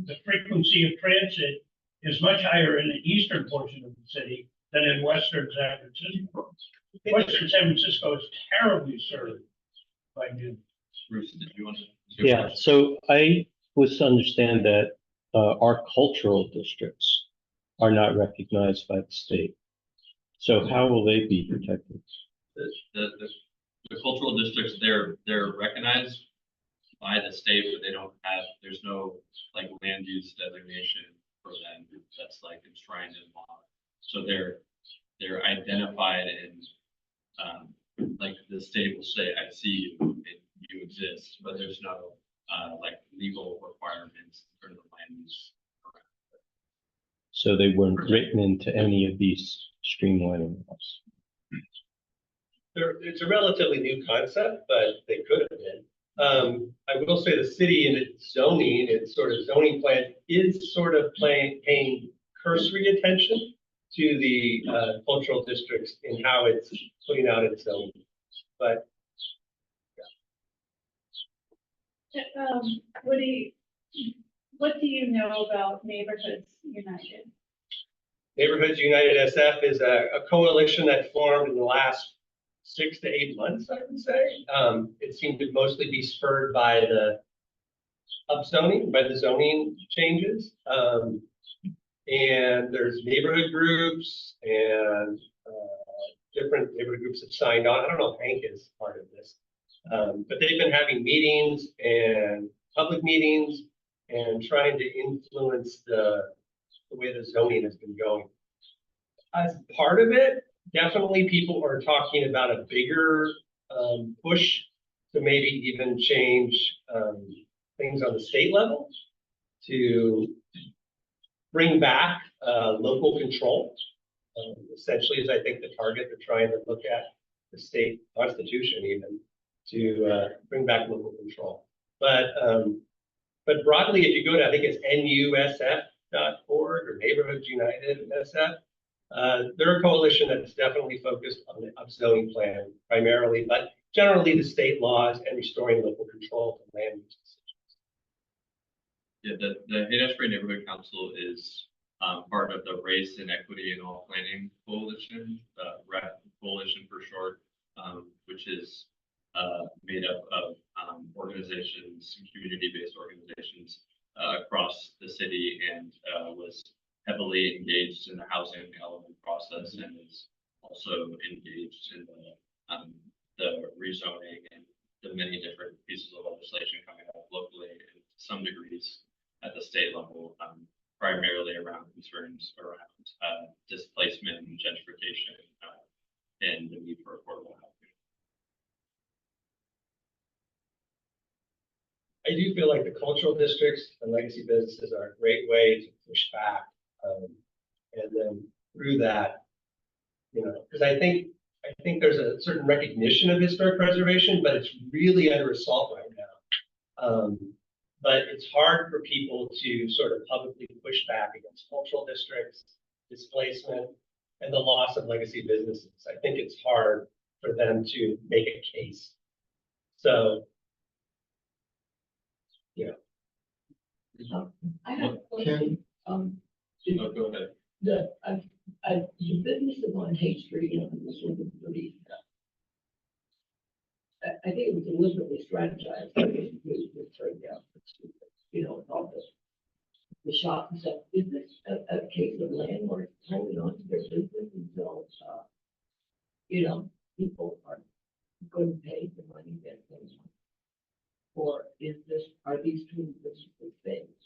The frequency of transit is much higher in the eastern portion of the city than in western San Francisco. Western San Francisco is terribly served by new. Bruce, did you want to? Yeah, so I was to understand that our cultural districts are not recognized by the state. So how will they be protected? The cultural districts, they're recognized by the state, but they don't have, there's no like land use designation for them that's like enshrined in law. So they're identified and like the state will say, I see you, you exist, but there's no like legal requirements for the land use. So they weren't written into any of these streamlining laws. It's a relatively new concept, but they could have been. I will say the city in its zoning, its sort of zoning plan is sort of paying cursory attention to the cultural districts in how it's putting out its zoning. But What do you know about Neighborhoods United? Neighborhoods United SF is a coalition that formed in the last 6 to 8 months, I would say. It seemed to mostly be spurred by the upzoning, by the zoning changes. And there's neighborhood groups and different neighborhood groups have signed on. I don't know if HANC is part of this. But they've been having meetings and public meetings and trying to influence the way the zoning has been going. As part of it, definitely people are talking about a bigger push to maybe even change things on the state level to bring back local control. Essentially is I think the target they're trying to look at, the state constitution even, to bring back local control. But broadly, if you go to, I think it's nusf.org or Neighborhoods United SF, they're a coalition that's definitely focused on the upzoning plan primarily, but generally the state laws and restoring local control to land use decisions. Yeah, the Haight-Ashbury Neighborhood Council is part of the Race and Equity in All Planning Coalition, REP Coalition for short, which is made up of organizations, community-based organizations across the city, and was heavily engaged in the housing element process, and is also engaged in the rezoning and the many different pieces of legislation coming up locally and to some degrees at the state level, primarily around concerns around displacement and gentrification and the need for affordable housing. I do feel like the cultural districts and legacy businesses are a great way to push back. And then through that, you know, because I think there's a certain recognition of historic preservation, but it's really under assault right now. But it's hard for people to sort of publicly push back against cultural districts, displacement, and the loss of legacy businesses. I think it's hard for them to make a case. So, yeah. I have a question. Oh, go ahead. The businesses on Haight Street, you know, was looking for these. I think it was deliberately strategized. You know, with all the shops and stuff. Is this a case of landlords holding on to their business until, you know, people are going to pay the money that they want? Or are these two different things?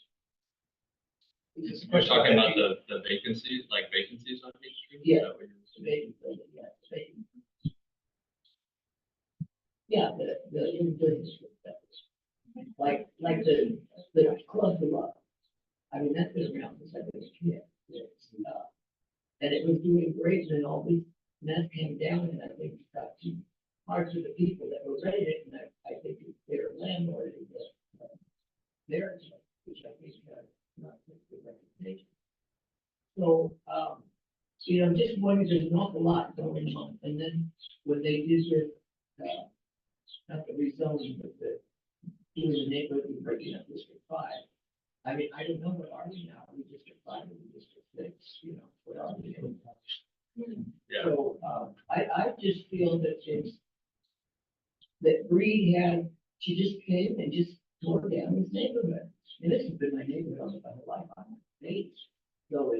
We're talking about the vacancies, like vacancies on Haight Street? Yeah. Is that what you're saying? Yeah, the in business, like the club below. I mean, that's been around since I was a kid. And it was doing great, and then all this mess came down, and I think it got too hard for the people that were renting it, and I think it's their landlord is there, which I think not a good reputation. So, you know, just wondering, there's an awful lot going on, and then when they did this, not the rezoning, but the, doing the neighborhood and breaking up District 5. I mean, I don't know, what are we now? Are we District 5 or District 6, you know, what are we? Yeah. So, I just feel that that Breed she just came and just tore down this neighborhood. And this has been my neighborhood all my whole life, I'm eight. So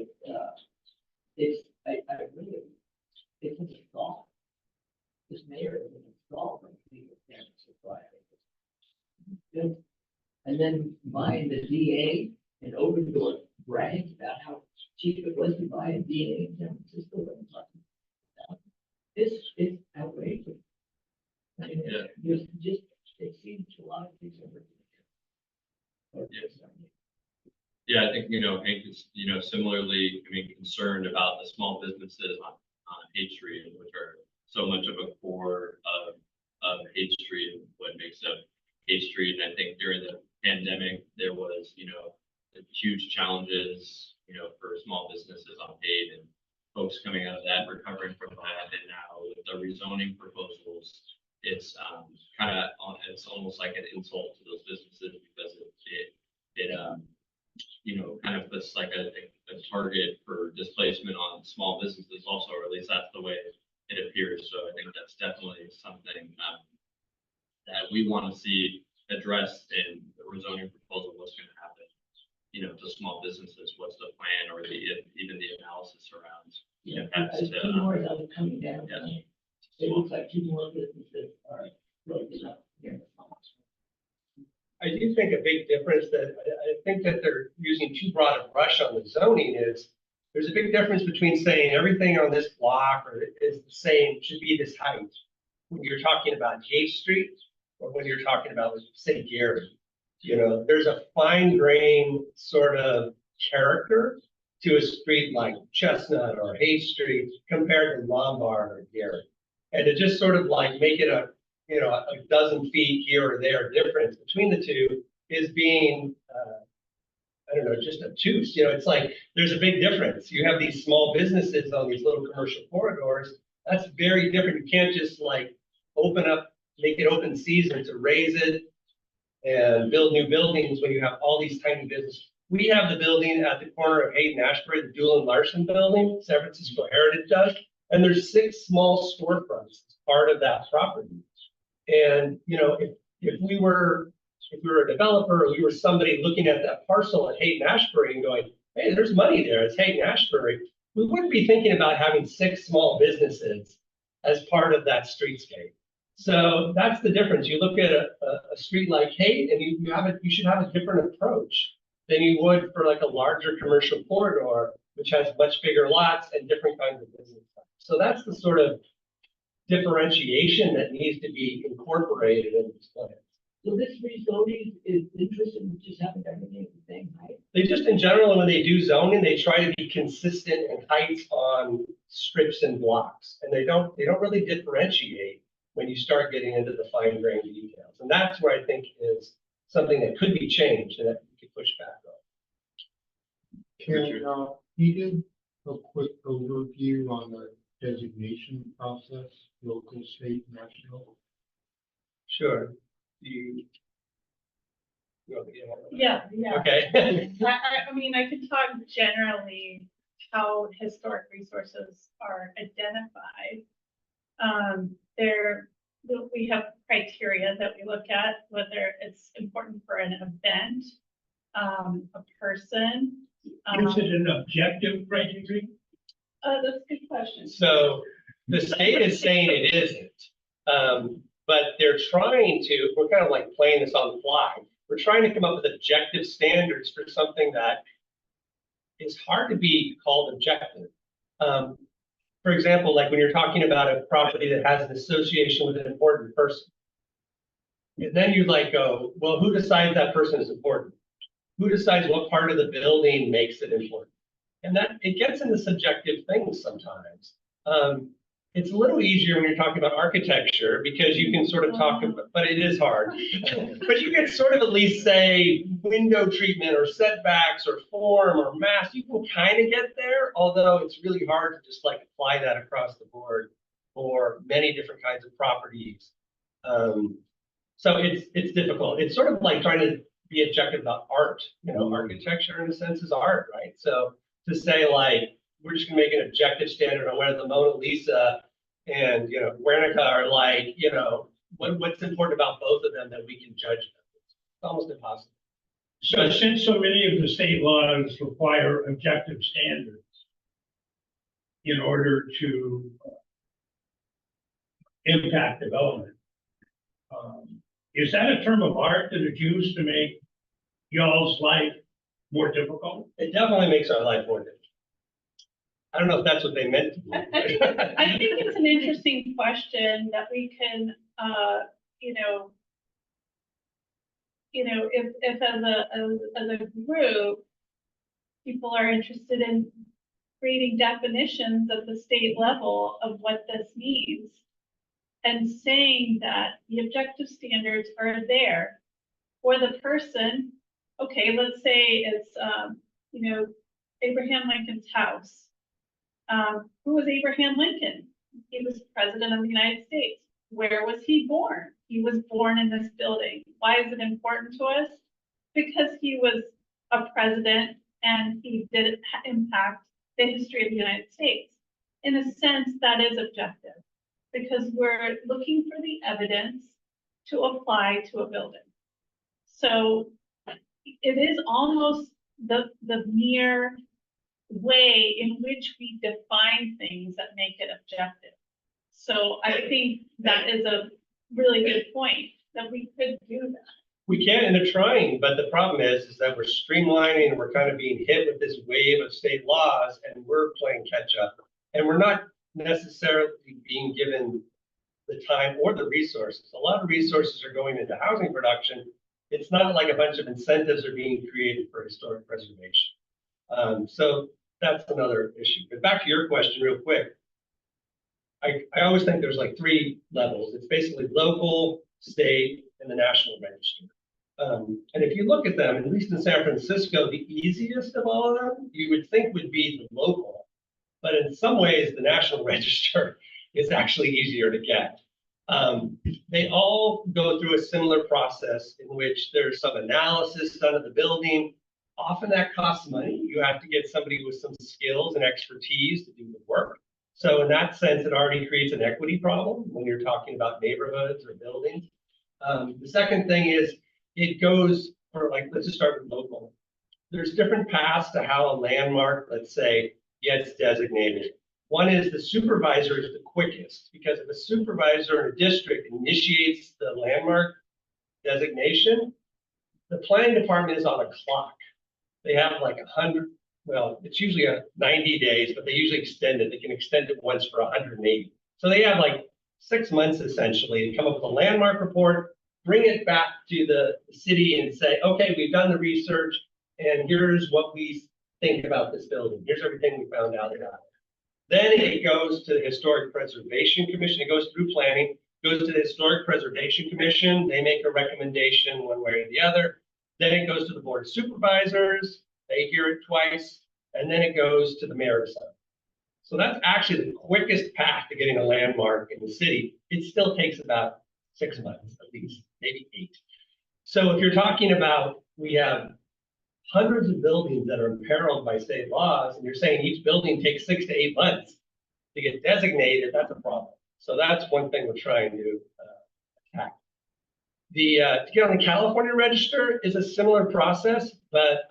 I really, it's an assault. This mayor is an assault on people in society. And then buying the DA and Oberdorf bragged about how cheap it was to buy a DA in San Francisco. This is outrageous. I mean, Yeah. there's just, it seems a lot of things over. Yeah, I think, Hank is, similarly, concerned about the small businesses on Haight Street, which are so much of a core of Haight Street, and what makes up Haight Street. And I think during the pandemic, there was, huge challenges, for small businesses on Haight, and folks coming out of that, recovering from that. And now with the rezoning proposals, it's it's almost like an insult to those businesses, because it kind of puts like a target for displacement on small businesses also, or at least that's the way it appears. So I think that's definitely something that we want to see addressed in the rezoning proposal. What's going to happen, to small businesses? What's the plan, or even the analysis around? Two more that are coming down. Yeah. It looks like two more businesses are broken up here. I do think a big difference that I think that they're using too broad a brush on the zoning is there's a big difference between saying everything on this block or is the same, should be this height, when you're talking about Haight Street, or when you're talking about, say, Gary. There's a fine grain sort of character to a street like Chestnut or Haight Street compared to Lombard or Gary. And to just sort of like make it a dozen feet here or there difference between the two is being, I don't know, just obtuse. It's like there's a big difference. You have these small businesses on these little commercial corridors. That's very different. You can't just like make it open season to raise it and build new buildings when you have all these tiny businesses. We have the building at the corner of Haight and Ashbury, the Doolin Larson building, San Francisco Heritage does, and there's 6 small storefronts as part of that property. And, if we were a developer, or we were somebody looking at that parcel at Haight and Ashbury and going, hey, there's money there, it's Haight and Ashbury, we wouldn't be thinking about having 6 small businesses as part of that streetscape. So that's the difference. You look at a street like Haight, and you should have a different approach than you would for like a larger commercial corridor, which has much bigger lots and different kinds of business. So that's the sort of differentiation that needs to be incorporated in this plan. So this rezoning is interesting, we just haven't done anything the same height. They just, in general, when they do zoning, they try to be consistent in heights on strips and blocks. And they don't really differentiate when you start getting into the fine grained details. And that's where I think is something that could be changed and that we could push back on. Can you give a quick overview on the designation process, local, state, national? Sure. Yeah. Okay. I could talk generally how historic resources are identified. We have criteria that we look at, whether it's important for an event, a person. Is it an objective criteria? That's a good question. So the state is saying it isn't, but they're trying to, we're kind of like playing this on the fly. We're trying to come up with objective standards for something that is hard to be called objective. For example, like when you're talking about a property that has an association with an important person, and then you like go, well, who decides that person is important? Who decides what part of the building makes it important? And that, it gets into subjective things sometimes. It's a little easier when you're talking about architecture because you can sort of talk about, but it is hard. But you can sort of at least say window treatment or setbacks or form or mass. You can kind of get there, although it's really hard to just like apply that across the board for many different kinds of properties. So it's difficult. It's sort of like trying to be objective about art. You know, architecture in a sense is art, right? So to say like, we're just gonna make an objective standard on whether the Mona Lisa and, you know, Guernica are like, you know, what's important about both of them that we can judge them. It's almost impossible. So since so many of the state laws require objective standards in order to impact development, is that a term of art that is used to make y'all's life more difficult? It definitely makes our life more difficult. I don't know if that's what they meant to be. I think it's an interesting question that we can, if as a group, people are interested in creating definitions at the state level of what this means and saying that the objective standards are there for the person. Okay, let's say it's, Abraham Lincoln's house. Who was Abraham Lincoln? He was president of the United States. Where was he born? He was born in this building. Why is it important to us? Because he was a president and he did impact the history of the United States. In a sense, that is objective because we're looking for the evidence to apply to a building. So it is almost the mere way in which we define things that make it objective. So I think that is a really good point that we could do that. We can, and they're trying, but the problem is that we're streamlining and we're kind of being hit with this wave of state laws and we're playing catch up. And we're not necessarily being given the time or the resources. A lot of resources are going into housing production. It's not like a bunch of incentives are being created for historic preservation. So that's another issue. But back to your question real quick. I always think there's like three levels. It's basically local, state, and the national register. And if you look at them, at least in San Francisco, the easiest of all of them, you would think would be the local. But in some ways, the national register is actually easier to get. They all go through a similar process in which there's some analysis done of the building. Often that costs money. You have to get somebody with some skills and expertise to do the work. So in that sense, it already creates an equity problem when you're talking about neighborhoods or buildings. The second thing is it goes for, like, let's just start with local. There's different paths to how a landmark, let's say, gets designated. One is the supervisor is the quickest because if a supervisor in a district initiates the landmark designation, the planning department is on a clock. They have like 100, well, it's usually 90 days, but they usually extend it. They can extend it once for 180. So they have like 6 months essentially to come up with a landmark report, bring it back to the city and say, okay, we've done the research and here's what we think about this building. Here's everything we found out about it. Then it goes to the Historic Preservation Commission. It goes through planning, goes to the Historic Preservation Commission. They make a recommendation one way or the other. Then it goes to the Board of Supervisors. They hear it twice. And then it goes to the mayor's office. So that's actually the quickest path to getting a landmark in the city. It still takes about 6 months at least, maybe 8. So if you're talking about, we have hundreds of buildings that are imperiled by state laws, and you're saying each building takes 6 to 8 months to get designated, that's a problem. So that's one thing we're trying to attack. To get on the California register is a similar process, but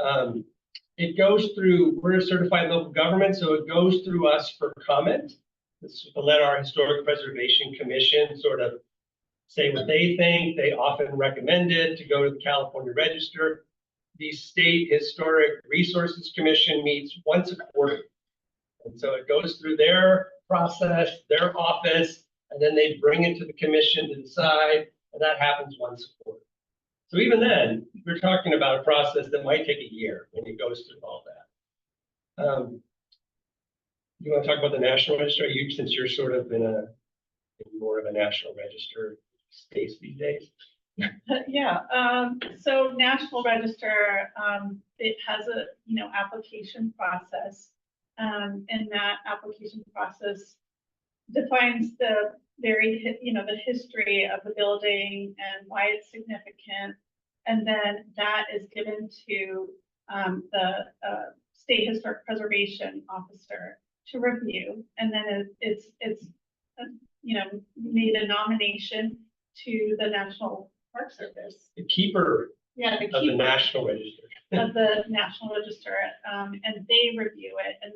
it goes through, we're a certified local government, so it goes through us for comment. This will let our Historic Preservation Commission sort of say what they think. They often recommend it to go to the California register. The State Historic Resources Commission meets once a quarter. And so it goes through their process, their office, and then they bring it to the commission to decide, and that happens once a quarter. So even then, we're talking about a process that might take a year when it goes through all that. You want to talk about the National Register? Since you're sort of in more of a National Register space these days. Yeah, so National Register, it has a, application process. And that application process defines the the history of the building and why it's significant. And then that is given to the State Historic Preservation Officer to review. And then it's made a nomination to the National Park Service. The keeper Yeah, the of the keeper National Register. of the National Register, and they review it and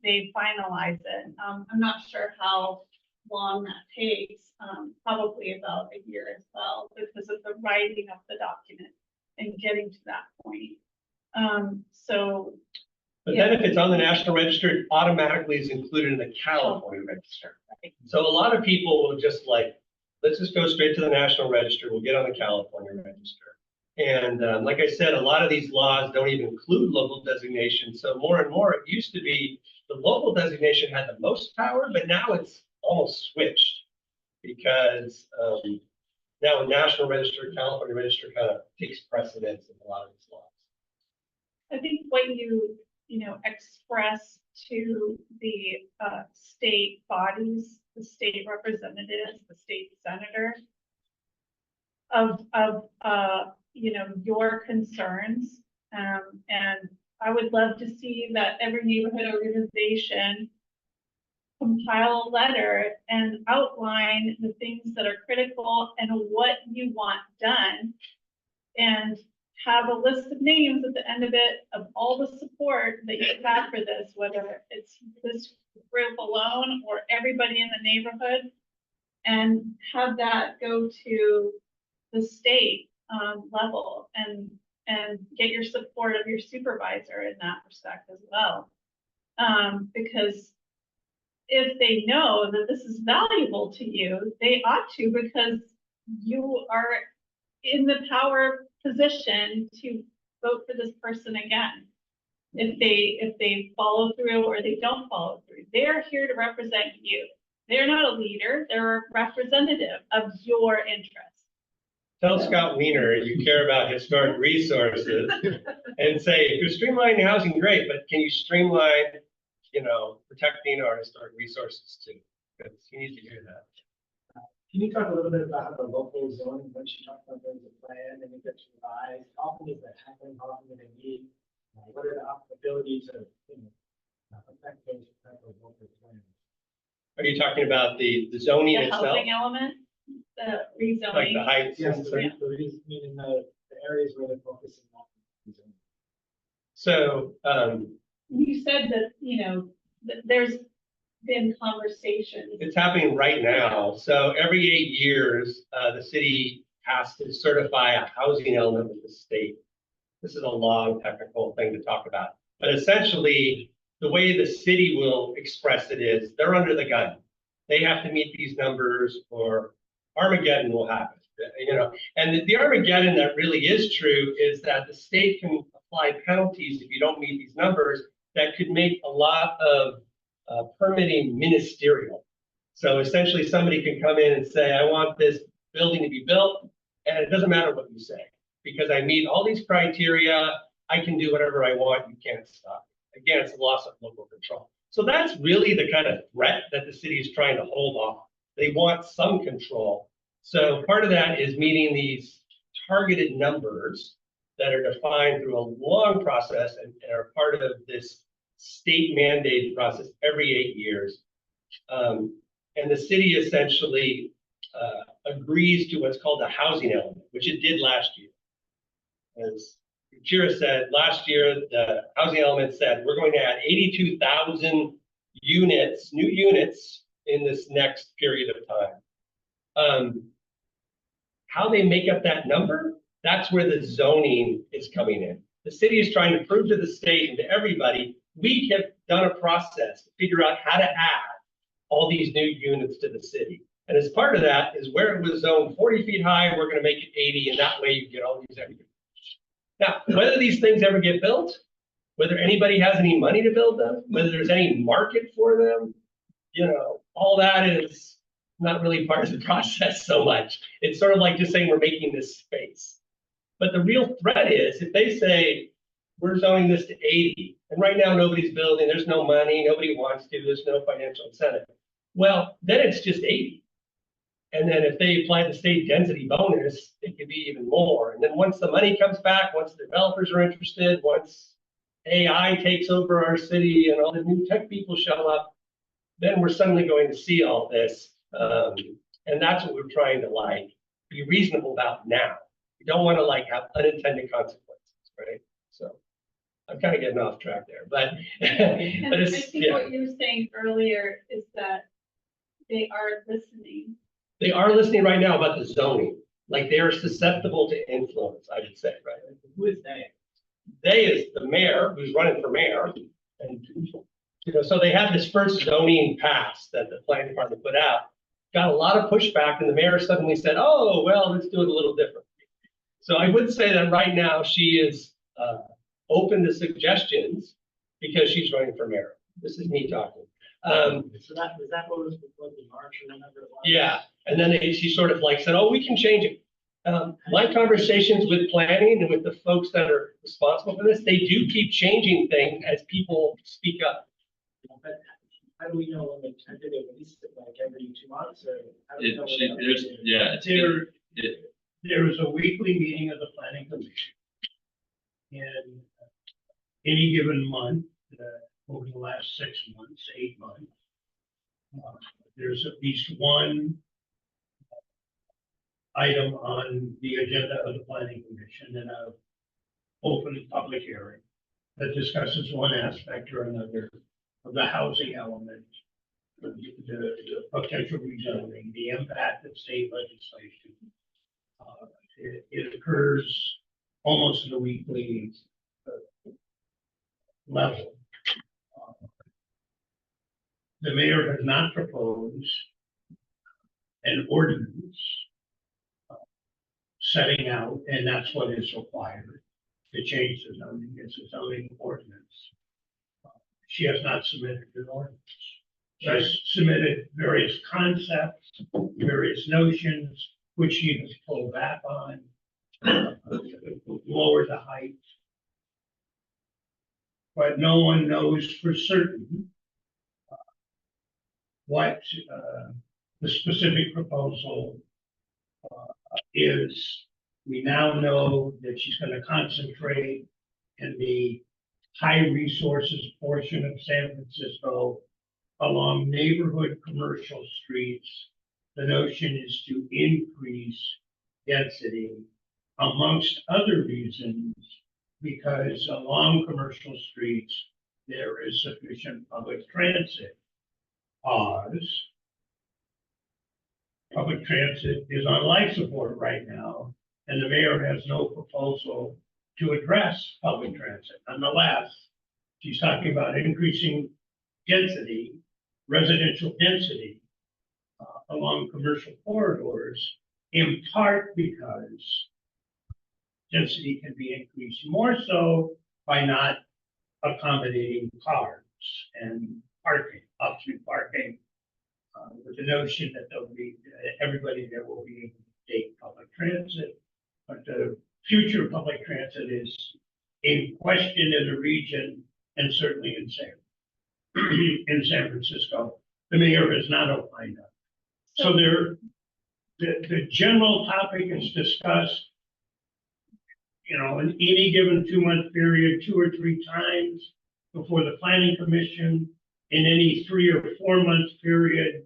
they finalize it. I'm not sure how long that takes, probably about a year as well, because of the writing of the document and getting to that point. So. But then if it's on the National Register, it automatically is included in the California Register. Right. So a lot of people will just let's just go straight to the National Register. We'll get on the California Register. And like I said, a lot of these laws don't even include local designation. So more and more, it used to be the local designation had the most power, but now it's almost switched because now a National Register, California Register kind of takes precedence in a lot of these laws. I think what you express to the state bodies, the state representatives, the state senators of your concerns. And I would love to see that every neighborhood organization compile a letter and outline the things that are critical and what you want done, and have a list of names at the end of it of all the support that you have for this, whether it's this group alone or everybody in the neighborhood, and have that go to the state level and get your support of your supervisor in that respect as well. Because if they know that this is valuable to you, they ought to, because you are in the power position to vote for this person again. If they follow through or they don't follow through, they're here to represent you. They're not a leader, they're a representative of your interests. Tell Scott Wiener you care about historic resources and say, if you're streamlining housing, great, but can you streamline, protecting our historic resources too? Because he needs to hear that. Can you talk a little bit about how the local zoning, once you talk about there's a plan and it gets revised, how often does that happen? How often do they meet? What are the abilities of, affect those type of local plans? Are you talking about the zoning The itself? housing element, the rezoning. Like the heights? Yes, and so stuff? meaning the areas where they're focusing on. So, You said that, that there's been conversations. it's happening right now. So every 8 years, the city has to certify a housing element with the state. This is a long technical thing to talk about. But essentially, the way the city will express it is they're under the gun. They have to meet these numbers or Armageddon will happen. And the Armageddon that really is true is that the state can apply penalties if you don't meet these numbers that could make a lot of permitting ministerial. So essentially somebody can come in and say, I want this building to be built, and it doesn't matter what you say, because I meet all these criteria, I can do whatever I want, you can't stop. Again, it's a loss of local control. So that's really the kind of threat that the city is trying to hold off. They want some control. So part of that is meeting these targeted numbers that are defined through a long process and are part of this state mandated process every 8 years. And the city essentially agrees to what's called the housing element, which it did last year. As Kira said, last year, the housing element said, we're going to add 82,000 units, new units in this next period of time. How they make up that number, that's where the zoning is coming in. The city is trying to prove to the state and to everybody, we have done a process to figure out how to add all these new units to the city. And as part of that is where it was zoned 40 feet high, we're going to make it 80, and that way you get all these extra. Now, whether these things ever get built, whether anybody has any money to build them, whether there's any market for them, all that is not really part of the process so much. It's sort of like just saying we're making this space. But the real threat is if they say, we're zoning this to 80, and right now nobody's building, there's no money, nobody wants to, there's no financial incentive. Well, then it's just 80. And then if they apply the state density bonus, it could be even more. And then once the money comes back, once the developers are interested, once AI takes over our city and all the new tech people show up, then we're suddenly going to see all this. And that's what we're trying to be reasonable about now. We don't want to have unintended consequences, right? So I'm kind of getting off track there, but, And but I it's, think yeah. what you were saying earlier is that they are listening. They are listening right now about the zoning, like they're susceptible to influence, I would say, right? Who is they? They is the mayor who's running for mayor. And, so they had this first zoning pass that the planning department put out, got a lot of pushback, and the mayor suddenly said, oh, well, let's do it a little different. So I would say that right now she is open to suggestions because she's running for mayor. This is me talking. So that what was before the March or whenever it was? Yeah, and then she sort of said, oh, we can change it. My conversations with planning and with the folks that are responsible for this, they do keep changing things as people speak up. But how do we know when they tentative release it, every 2 months, or how do we know when There is a weekly meeting of the planning commission. And any given month, over the last 6 months, 8 months, there's at least one item on the agenda of the planning commission in an open public hearing that discusses one aspect or another of the housing element, the potential rezoning, the impact of state legislation. It occurs almost at a weekly level. The mayor has not proposed an ordinance setting out, and that's what is required to change the zoning. It's a zoning ordinance. She has not submitted an ordinance. She has submitted various concepts, various notions, which she has pulled back on, lower the height. But no one knows for certain what the specific proposal is. We now know that she's going to concentrate in the high resources portion of San Francisco along neighborhood commercial streets. The notion is to increase density, amongst other reasons, because along commercial streets, there is sufficient public transit. Public transit is on life support right now, and the mayor has no proposal to address public transit. Nonetheless, she's talking about increasing density, residential density along commercial corridors, in part because density can be increased more so by not accommodating cars and parking, off-street parking, with the notion that there'll be everybody there will be able to take public transit. But the future of public transit is in question in the region and certainly in San Francisco. The mayor has not opined on. So the general topic is discussed, in any given 2-month period, 2 or 3 times before the planning commission, in any 3 or 4 month period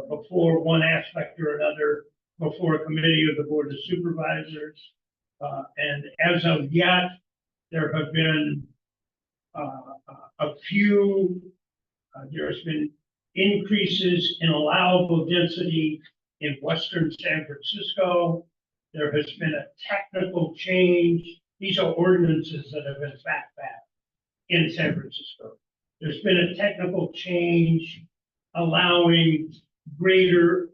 before one aspect or another, before a committee of the board of supervisors. And as of yet, there have been there's been increases in allowable density in Western San Francisco. There has been a technical change. These are ordinances that have been back in San Francisco. There's been a technical change allowing greater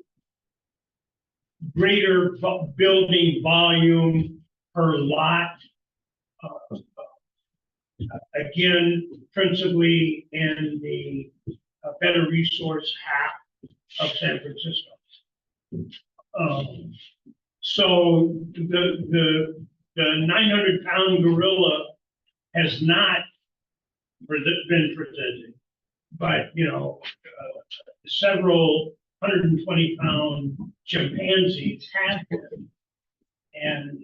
building volume per lot again, principally in the better resource half of San Francisco. So the 900-pound gorilla has not been presented, but several 120-pound chimpanzees have been, and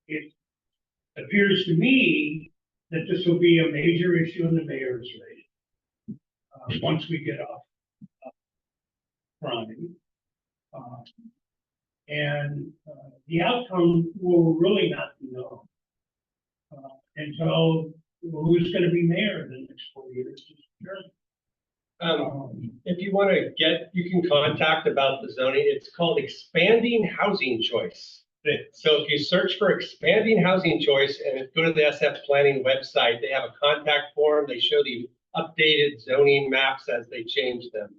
it appears to me that this will be a major issue in the mayor's race once we get off crime. And the outcome will really not be known until who's going to be mayor in the next 4 years. If you want to you can contact about the zoning. It's called expanding housing choice. So if you search for expanding housing choice and go to the SF planning website, they have a contact form. They show the updated zoning maps as they change them.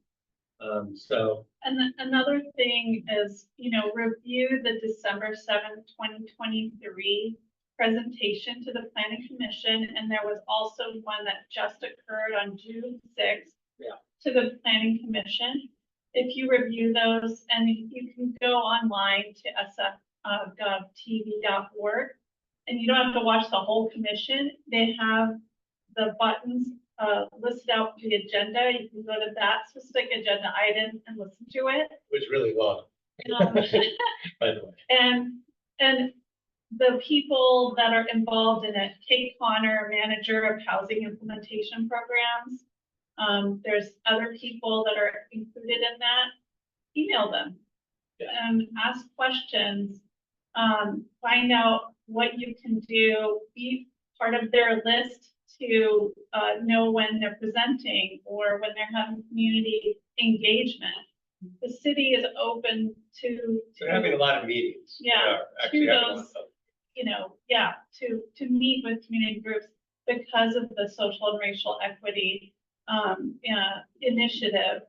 And then another thing is, review the December 7th, 2023 presentation to the Planning Commission. And there was also one that just occurred on June 6th to the Planning Commission. If you review those, and you can go online to sfgovtv.org, and you don't have to watch the whole commission. They have the buttons listed out the agenda. You can go to that specific agenda item and listen to it. It was really long, by the way. And the people that are involved in it, Kate Connor, manager of housing implementation programs. There's other people that are included in that. Email them and ask questions. Find out what you can do. Be part of their list to know when they're presenting or when they're having community engagement. The city is open to They're having a lot of meetings. Yeah, Actually to having a lot of those, them. to meet with community groups because of the social and racial equity initiative,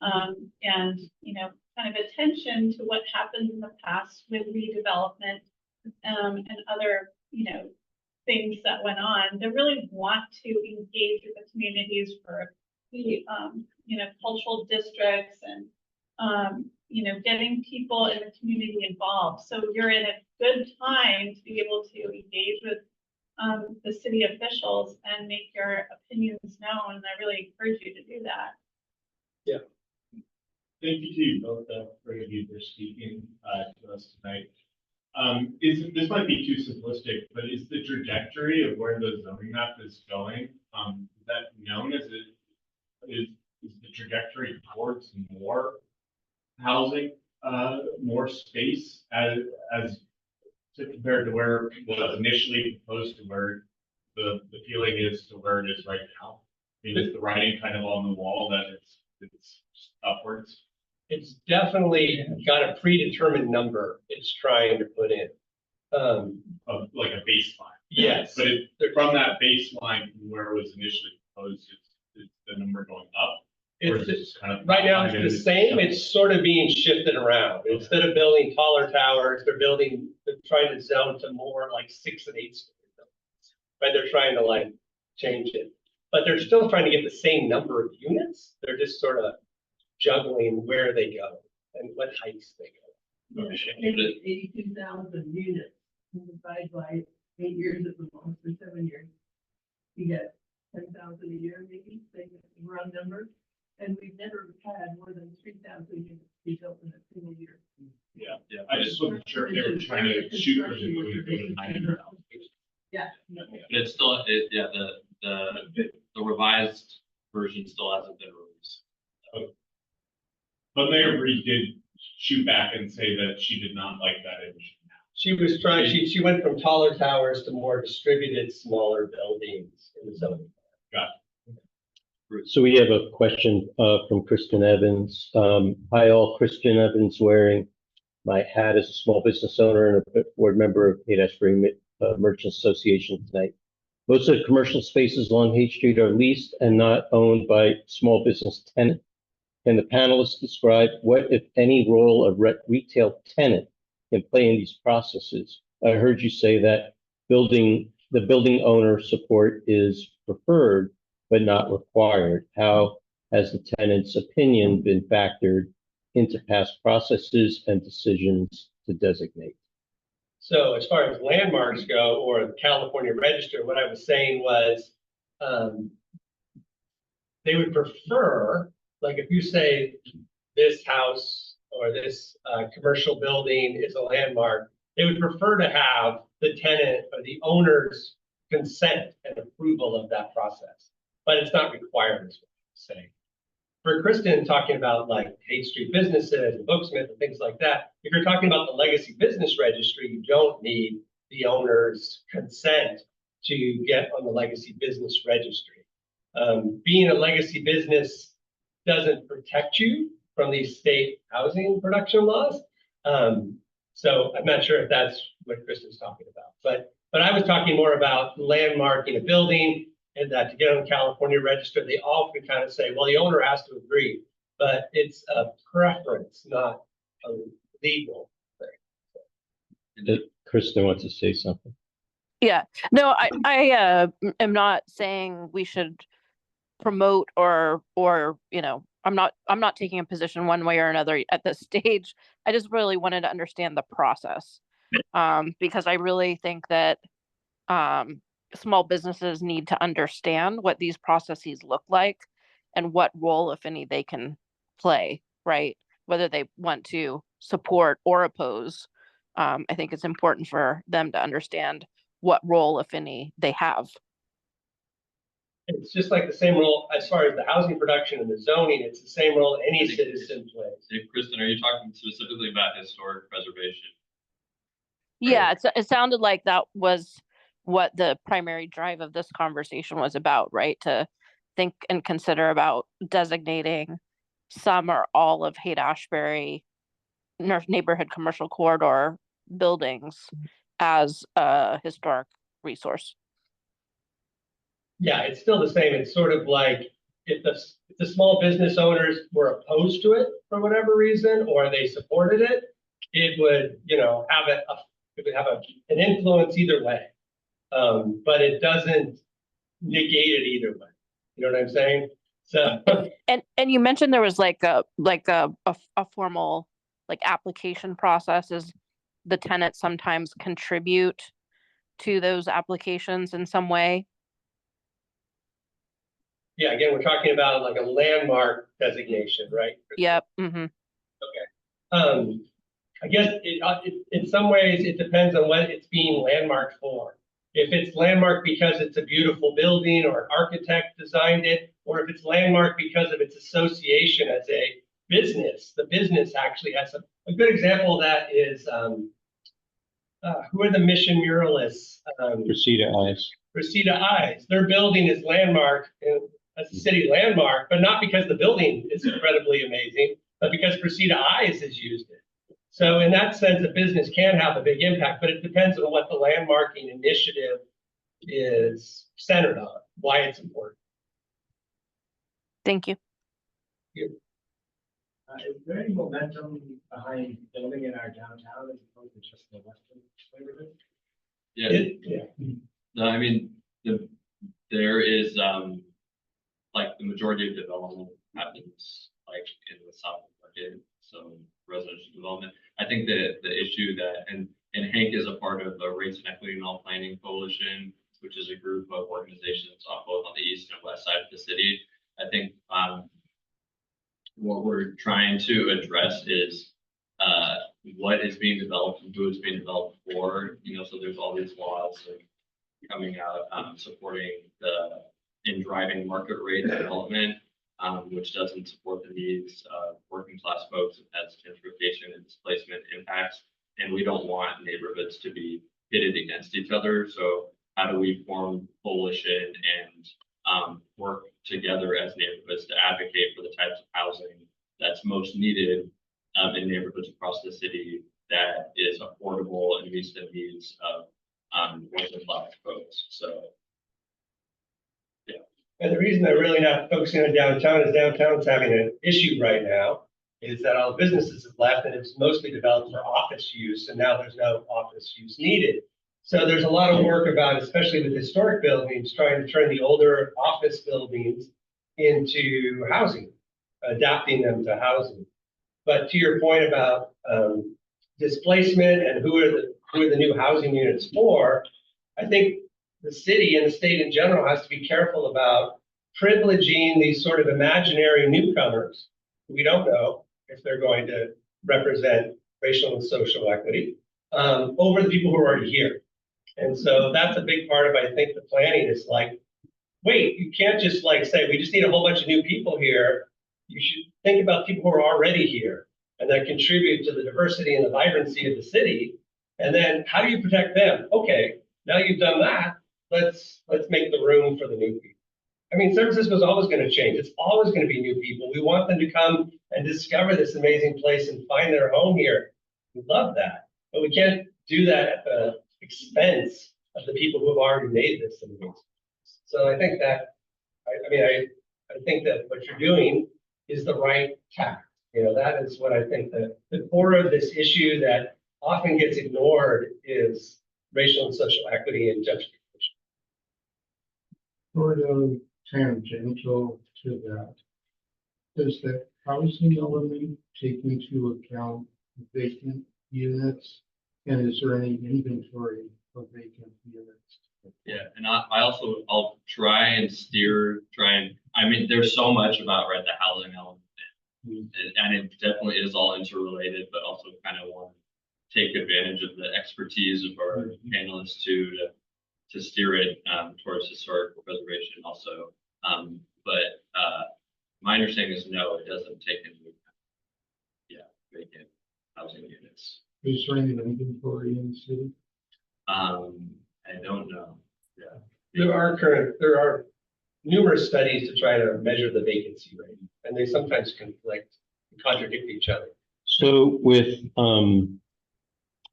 and kind of attention to what happened in the past with redevelopment and other things that went on. They really want to engage with the communities for the cultural districts and getting people in the community involved. So you're in a good time to be able to engage with the city officials and make your opinions known. And I really encourage you to do that. Yeah. Thank you to you both for speaking to us tonight. This might be too simplistic, but is the trajectory of where the zoning map is going, is that known as is the trajectory towards more housing, more space as compared to where it was initially proposed to where the feeling is to where it is right now? I mean, is the writing kind of on the wall that it's upwards? It's definitely got a predetermined number it's trying to put in. Of like a baseline. Yes. But from that baseline where it was initially proposed, is the number going up? Or is it just kind of Right now, it's the same. It's sort of being shifted around. Instead of building taller towers, they're trying to zone to more like 6 and 8 story buildings. Right? They're trying to change it, but they're still trying to get the same number of units. They're just sort of juggling where they go and what heights they go. 82,000 units divided by 8 years at the most, or 7 years. You get 10,000 a year, maybe, say round number. And we've never had more than 3,000 units be built in a single year. Yeah. I just wasn't sure if they were trying to shoot for the 900,000. Yeah. But it's still, the revised version still hasn't been released. But Mayor Breed did shoot back and say that she did not like that image. She was trying, she went from taller towers to more distributed, smaller buildings in the zoning. Got it. So we have a question from Kristen Evans. Hi all, Kristen Evans wearing my hat as a small business owner and a board member of Haight-Ashbury Merchants Association tonight. Most of the commercial spaces along Haight Street are leased and not owned by small business tenants. Can the panelists describe what, if any, role a retail tenant can play in these processes? I heard you say that building the building owner support is preferred but not required, how has the tenant's opinion been factored into past processes and decisions to designate? So as far as landmarks go, or the California Register, what I was saying was, they would prefer, like if you say this house or this commercial building is a landmark, they would prefer to have the tenant or the owner's consent and approval of that process. But it's not required, is what I'm saying. For Kristen, talking about like Haight Street businesses and Booksmith and things like that, if you're talking about the legacy business registry, you don't need the owner's consent to get on the legacy business registry. Being a legacy business doesn't protect you from these state housing production laws. So I'm not sure if that's what Kristen's talking about, but I was talking more about landmarking a building, and that to get on the California Register, they often kind of say, well, the owner has to agree, but it's a preference, not a legal thing. Kristen wants to say something. Yeah, no, I am not saying we should promote or I'm not taking a position one way or another at this stage. I just really wanted to understand the process, because I really think that small businesses need to understand what these processes look like and what role, if any, they can play, right? Whether they want to support or oppose. I think it's important for them to understand what role, if any, they have. It's just like the same role as far as the housing production and the zoning. It's the same role any citizen plays. Hey, Kristen, are you talking specifically about historic preservation? Yeah, it sounded like that was what the primary drive of this conversation was about, right? To think and consider about designating some or all of Haight-Ashbury neighborhood commercial corridor buildings as a historic resource. Yeah, it's still the same. It's sort of like if the small business owners were opposed to it for whatever reason, or they supported it, it would, have an influence either way. But it doesn't negate it either way. You know what I'm saying? So. And you mentioned there was like a formal like application process. Is the tenant sometimes contribute to those applications in some way? Yeah, again, we're talking about like a landmark designation, right? Yep. Mm-hmm. Okay. I guess in some ways it depends on what it's being landmarked for. If it's landmarked because it's a beautiful building or an architect designed it, or if it's landmarked because of its association as a business, the business actually has a good example of that is, who are the Mission Muralists? Reseda Eyes. Reseda Eyes. Their building is landmarked as a city landmark, but not because the building is incredibly amazing, but because Reseda Eyes has used it. So in that sense, a business can have a big impact, but it depends on what the landmarking initiative is centered on, why it's important. Thank you. Is there any momentum behind building in our downtown as opposed to just the western neighborhood? Yeah. No, I mean, there is, like the majority of development happens like in the south market, so residential development. I think that the issue that, and HANC is a part of the Race and Equity and All Planning Coalition, which is a group of organizations on both on the east and west side of the city. I think what we're trying to address is what is being developed and who it's being developed for. So there's all these laws like coming out supporting in driving market rate development, which doesn't support the needs of working class folks as gentrification and displacement impacts. And we don't want neighborhoods to be pitted against each other. So how do we form coalition and work together as neighborhoods to advocate for the types of housing that's most needed in neighborhoods across the city that is affordable and meets the needs of working class folks. So, yeah. And the reason they're really not focusing on downtown is downtown's having an issue right now, is that all the businesses have left and it's mostly developed for office use, and now there's no office use needed. So there's a lot of work about, especially with historic buildings, trying to turn the older office buildings into housing, adapting them to housing. But to your point about displacement and who are the new housing units for, I think the city and the state in general has to be careful about privileging these sort of imaginary newcomers who we don't know if they're going to represent racial and social equity over the people who are already here. And so that's a big part of, I think, the planning is like, wait, you can't just like say, we just need a whole bunch of new people here. You should think about people who are already here and that contribute to the diversity and the vibrancy of the city. And then how do you protect them? Okay, now you've done that, let's make the room for the new people. I mean, San Francisco is always going to change. It's always going to be new people. We want them to come and discover this amazing place and find their home here. We love that, but we can't do that at the expense of the people who have already made this amazing. So I think that, I think that what you're doing is the right tack. You know, that is what I think that the core of this issue that often gets ignored is racial and social equity and gentrification. Sort of tangential to that. Does the housing element take into account vacant units? And is there any inventory of vacant units? Yeah, and I'll try and I mean, there's so much about the housing element. And it definitely is all interrelated, but also kind of want to take advantage of the expertise of our panelists to steer it towards historical preservation also. But my understanding is no, it doesn't take into account, vacant housing units. Is there any inventory in the city? I don't know. Yeah. There are numerous studies to try to measure the vacancy rate, and they sometimes conflict and contradict each other. So with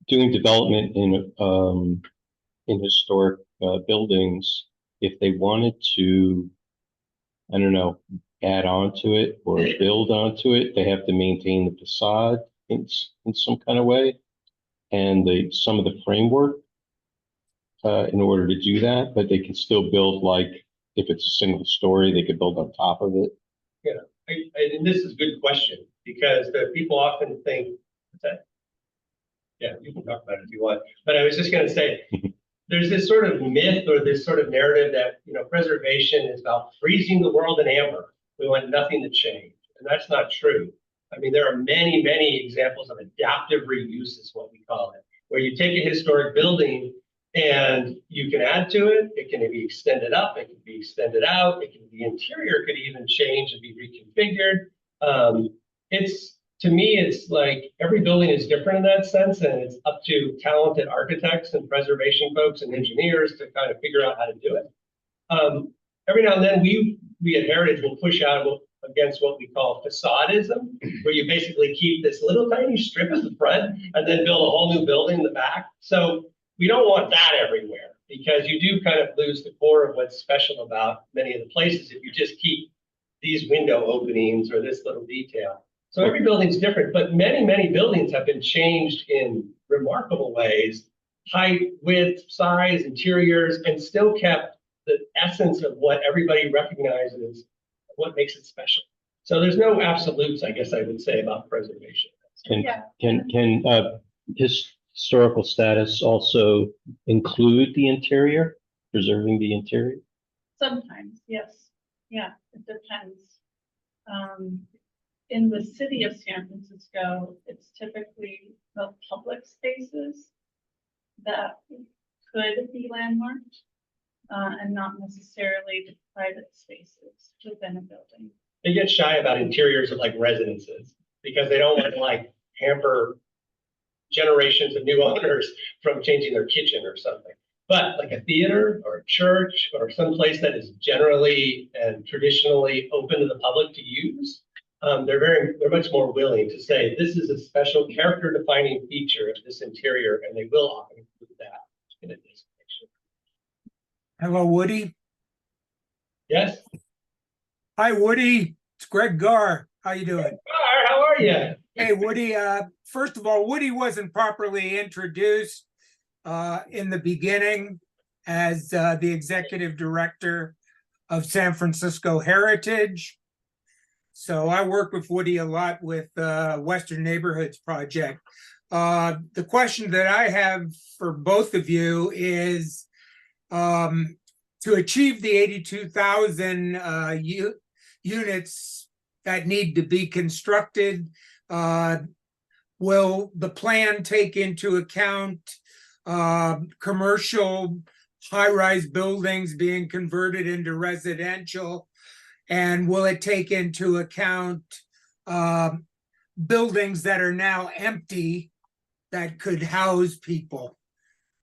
doing development in historic buildings, if they wanted to, I don't know, add on to it or build onto it, they have to maintain the facade in some kind of way, and some of the framework in order to do that, but they can still build, like if it's a single story, they could build on top of it. Yeah, and this is a good question because the people often think that, yeah, you can talk about it if you want, but I was just going to say, there's this sort of myth or this sort of narrative that, you know, preservation is about freezing the world in amber. We want nothing to change, and that's not true. I mean, there are many, many examples of adaptive reuse is what we call it, where you take a historic building and you can add to it. It can be extended up, it can be extended out, the interior could even change and be reconfigured. To me, it's like every building is different in that sense, and it's up to talented architects and preservation folks and engineers to kind of figure out how to do it. Every now and then we at Heritage will push out against what we call facadism, where you basically keep this little tiny strip at the front and then build a whole new building in the back. So we don't want that everywhere, because you do kind of lose the core of what's special about many of the places if you just keep these window openings or this little detail. So every building's different, but many, many buildings have been changed in remarkable ways, height, width, size, interiors, and still kept the essence of what everybody recognizes, what makes it special. So there's no absolutes, I guess I would say, about preservation. Can historical status also include the interior, preserving the interior? Sometimes, yes. Yeah, it depends. In the city of San Francisco, it's typically the public spaces that could be landmarked, and not necessarily the private spaces within a building. They get shy about interiors of like residences because they don't want to like hamper generations of new owners from changing their kitchen or something. But like a theater or a church or some place that is generally and traditionally open to the public to use, they're much more willing to say this is a special character defining feature of this interior, and they will often include that in a designation. Hello, Woody. Yes. Hi, Woody. It's Greg Garr. How you doing? Garr, how are you? Hey, Woody. First of all, Woody wasn't properly introduced. in the beginning as the executive director of San Francisco Heritage. So I work with Woody a lot with Western Neighborhoods Project. The question that I have for both of you is to achieve the 82,000 units that need to be constructed, will the plan take into account commercial high-rise buildings being converted into residential? And will it take into account buildings that are now empty that could house people?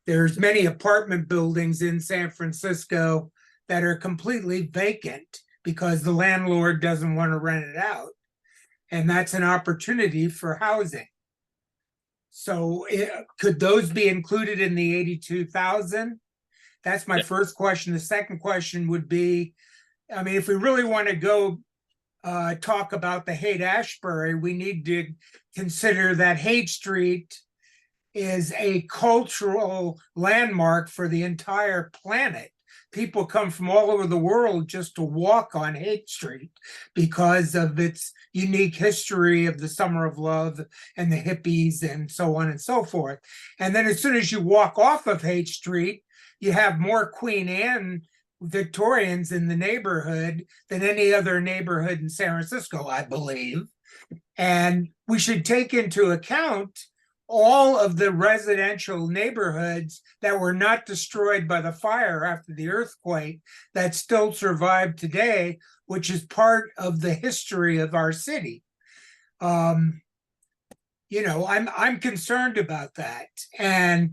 There's many apartment buildings in San Francisco that are completely vacant because the landlord doesn't want to rent it out. And that's an opportunity for housing. So could those be included in the 82,000? That's my first question. The second question would be, I mean, if we really want to go talk about the Haight-Ashbury, we need to consider that Haight Street is a cultural landmark for the entire planet. People come from all over the world just to walk on Haight Street because of its unique history of the Summer of Love and the hippies and so on and so forth. And then as soon as you walk off of Haight Street, you have more Queen Anne Victorians in the neighborhood than any other neighborhood in San Francisco, I believe. And we should take into account all of the residential neighborhoods that were not destroyed by the fire after the earthquake that still survive today, which is part of the history of our city. You know, I'm concerned about that. And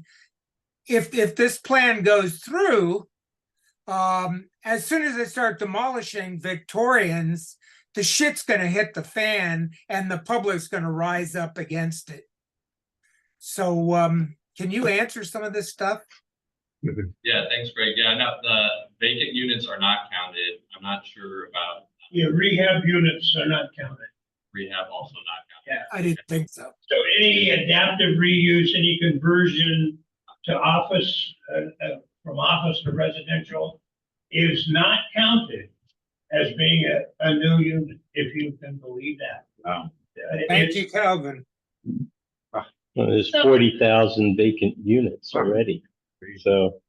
if this plan goes through, as soon as they start demolishing Victorians, the shit's going to hit the fan and the public's going to rise up against it. So can you answer some of this stuff? Yeah, thanks, Greg. Yeah, no, the vacant units are not counted. I'm not sure about Yeah, rehab units are not counted. rehab, also not counted. Yeah. I didn't think so. So any adaptive reuse, any conversion to office, from office to residential is not counted as being a new unit, if you can believe that. Wow. Thank It's- you, Calvin. Well, there's So- 40,000 vacant units already. So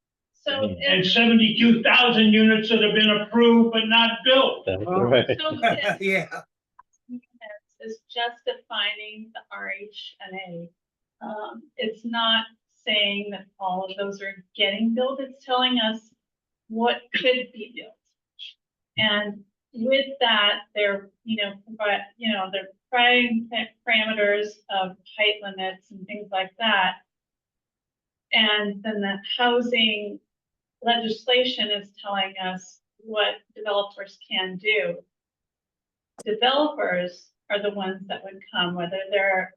So And if, 72,000 units that have been approved but not built. that's Oh. right. so if Yeah. is just defining the RHNA. It's not saying that all of those are getting built. It's telling us what could be built. And with that, they're, they're providing parameters of height limits and things like that. And then the housing legislation is telling us what developers can do. Developers are the ones that would come, whether they're,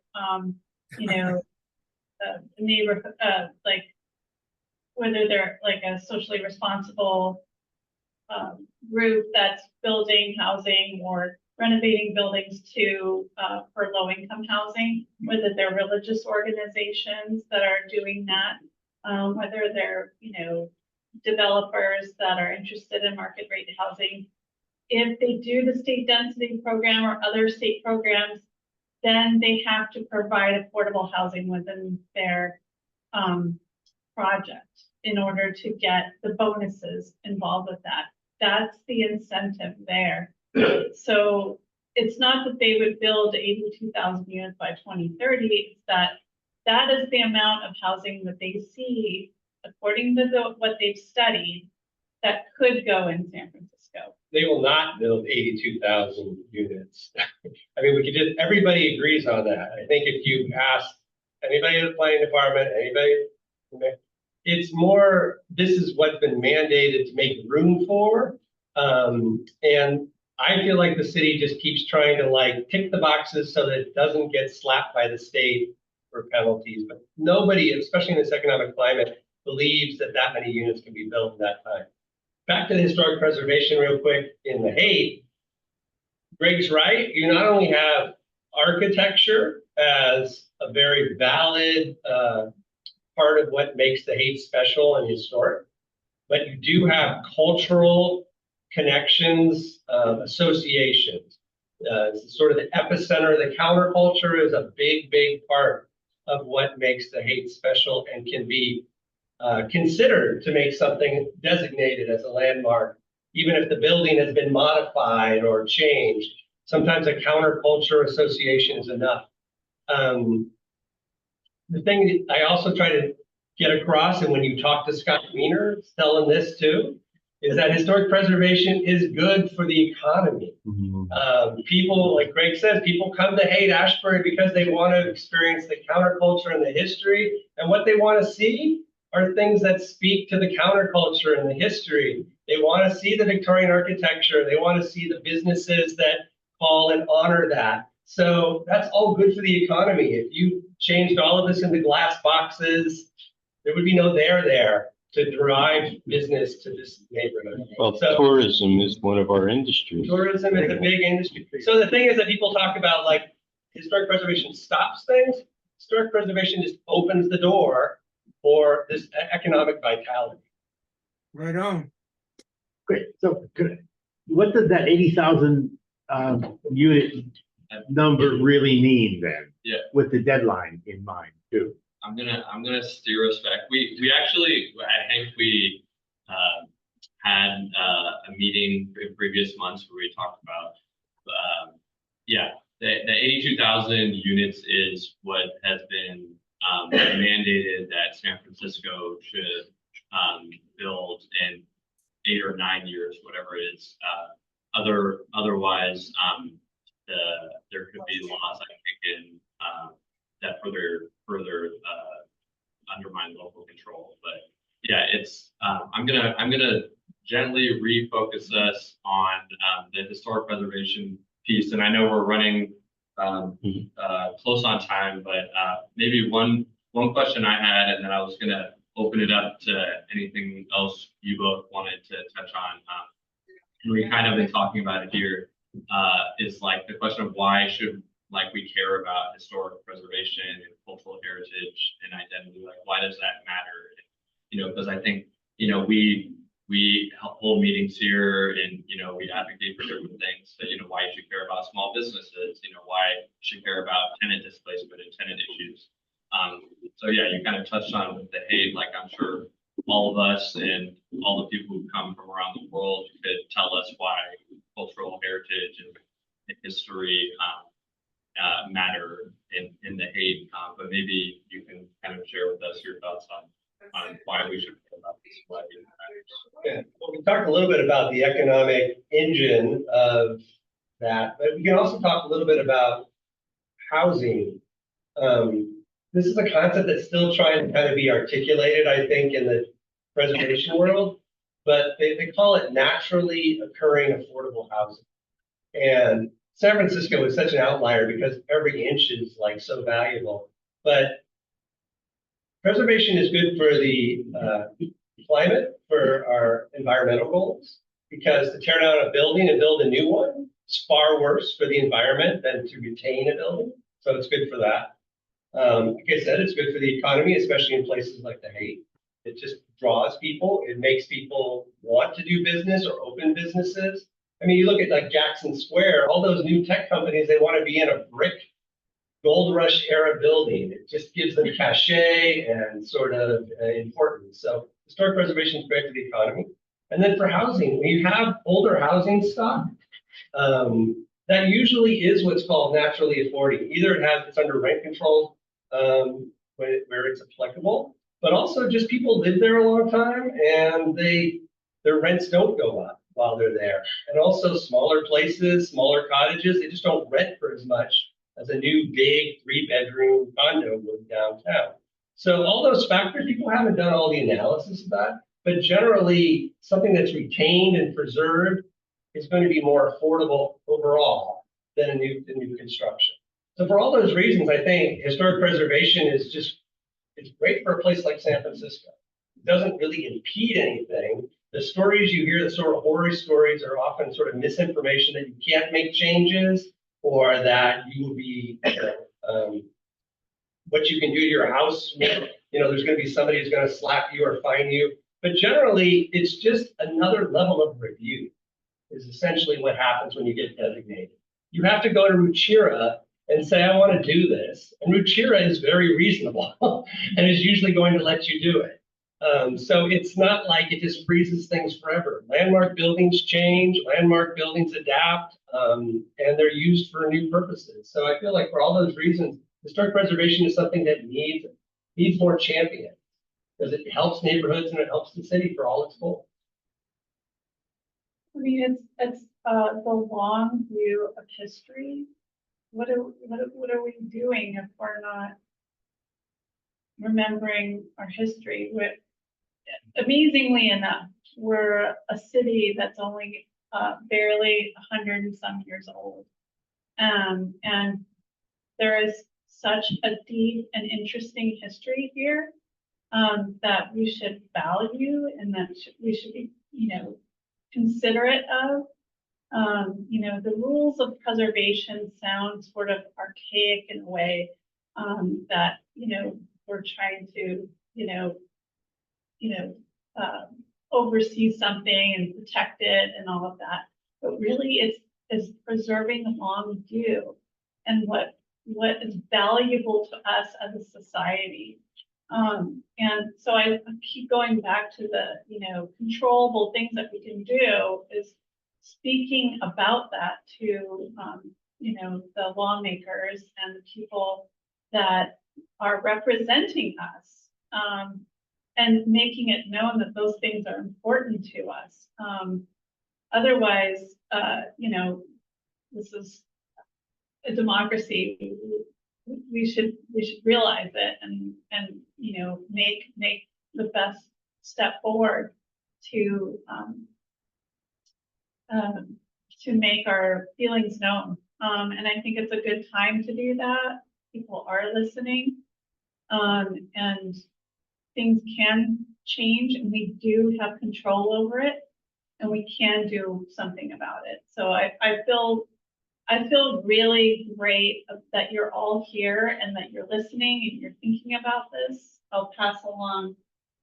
neighborhood, whether they're like a socially responsible group that's building housing or renovating buildings for low-income housing, whether they're religious organizations that are doing that, whether they're, developers that are interested in market rate housing. If they do the state density program or other state programs, then they have to provide affordable housing within their project in order to get the bonuses involved with that. That's the incentive there. So it's not that they would build 82,000 units by 2030, it's that is the amount of housing that they see, according to what they've studied, that could go in San Francisco. They will not build 82,000 units. I mean, we could just, everybody agrees on that. I think if you ask anybody in the planning department, it's more, this is what's been mandated to make room for. And I feel like the city just keeps trying to tick the boxes so that it doesn't get slapped by the state for penalties. But nobody, especially in this economic climate, believes that many units can be built in that time. Back to the historic preservation real quick in the Haight. Greg's right. You not only have architecture as a very valid part of what makes the Haight special and historic. But you do have cultural connections, associations. It's sort of the epicenter. The counterculture is a big, big part of what makes the Haight special and can be considered to make something designated as a landmark, even if the building has been modified or changed. Sometimes a counterculture association is enough. The thing that I also try to get across, and when you talk to Scott Wiener, telling this too, is that historic preservation is good for the economy. People, like Greg says, people come to Haight-Ashbury because they want to experience the counterculture and the history, and what they want to see are things that speak to the counterculture and the history. They want to see the Victorian architecture. They want to see the businesses that call and honor that. So that's all good for the economy. If you changed all of this into glass boxes, there would be no there to drive business to this neighborhood. Well, So tourism is one of our industries. tourism is a big industry. So the thing is that people talk about like historic preservation stops things. Historic preservation just opens the door for this economic vitality. Right on. Great, so what does that 80,000 unit number really mean then? Yeah. With the deadline in mind too? I'm gonna steer us back. We actually at HANC had a meeting in previous months where we talked about the 82,000 units is what has been mandated that San Francisco should build in 8 or 9 years, whatever it is. Otherwise, there could be laws, I think, in that further undermine local control. But yeah, it's I'm gonna gently refocus us on the historic preservation piece, and I know we're running close on time, but maybe one question I had, and then I was gonna open it up to anything else you both wanted to touch on. And we kind of been talking about it here. Is like the question of why should we care about historic preservation and cultural heritage and identity? Like, why does that matter? Because I think, we hold meetings here and, we advocate for different things. So, why you should care about small businesses, why you should care about tenant displacement and tenant issues. So yeah, you kind of touched on with the Haight, like I'm sure all of us and all the people who come from around the world could tell us why cultural heritage and history matter in the Haight, but maybe you can kind of share with us your thoughts on why we should care about this, why it matters. Yeah, well, we talked a little bit about the economic engine of that, but we can also talk a little bit about housing. This is a concept that's still trying to kind of be articulated, I think, in the preservation world, but they call it naturally occurring affordable housing. And San Francisco is such an outlier because every inch is like so valuable, but preservation is good for the climate, for our environmental goals, because to tear down a building and build a new one is far worse for the environment than to retain a building. So it's good for that. Like I said, it's good for the economy, especially in places like the Haight. It just draws people. It makes people want to do business or open businesses. I mean, you look at like Jackson Square, all those new tech companies, they want to be in a brick gold rush era building. It just gives them cachet and sort of importance. So historic preservation is great for the economy. And then for housing, when you have older housing stock, that usually is what's called naturally affording. Either it's under rent control where it's applicable, but also just people live there a long time and their rents don't go up while they're there. And also smaller places, smaller cottages, they just don't rent for as much as a new big 3-bedroom condo would downtown. So all those factors, people haven't done all the analysis of that, but generally something that's retained and preserved is going to be more affordable overall than a new construction. So for all those reasons, I think historic preservation is it's great for a place like San Francisco. It doesn't really impede anything. The stories you hear, the sort of horror stories, are often sort of misinformation that you can't make changes, or that you will be, what you can do to your house there's gonna be somebody who's gonna slap you or fine you. But generally, it's just another level of review is essentially what happens when you get designated. You have to go to Ruchira and say, I want to do this. And Ruchira is very reasonable and is usually going to let you do it. So it's not like it just freezes things forever. Landmark buildings change, landmark buildings adapt, and they're used for new purposes. So I feel like for all those reasons, historic preservation is something that needs more champion because it helps neighborhoods and it helps the city for all its goals. I mean, it's the long view of history. What are we doing if we're not remembering our history? Amazingly enough, we're a city that's only barely 100 and some years old, and there is such a deep and interesting history here that we should value and that we should be, considerate of. The rules of preservation sound sort of archaic in a way that, we're trying to, oversee something and protect it and all of that. But really it's preserving the long view and what is valuable to us as a society. And so I keep going back to the, controllable things that we can do is speaking about that to, the lawmakers and the people that are representing us, and making it known that those things are important to us. Otherwise, this is a democracy. We should realize it and make the best step forward to make our feelings known. And I think it's a good time to do that. People are listening, and things can change, and we do have control over it, and we can do something about it. So I feel really great that you're all here and that you're listening and you're thinking about this. I'll pass along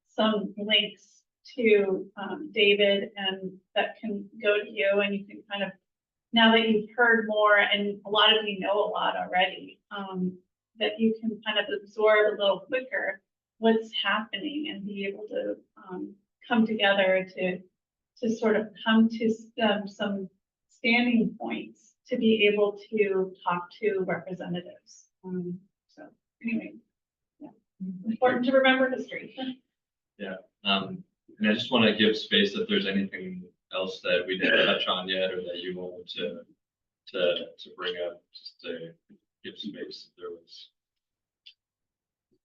some links to David, and that can go to you, and you can kind of, now that you've heard more, and a lot of you know a lot already, that you can kind of absorb a little quicker what's happening and be able to come together to sort of come to some standing points to be able to talk to representatives. So anyway, yeah, important to remember history. Yeah, and I just want to give space if there's anything else that we didn't touch on yet or that you wanted to bring up, just to give space if there was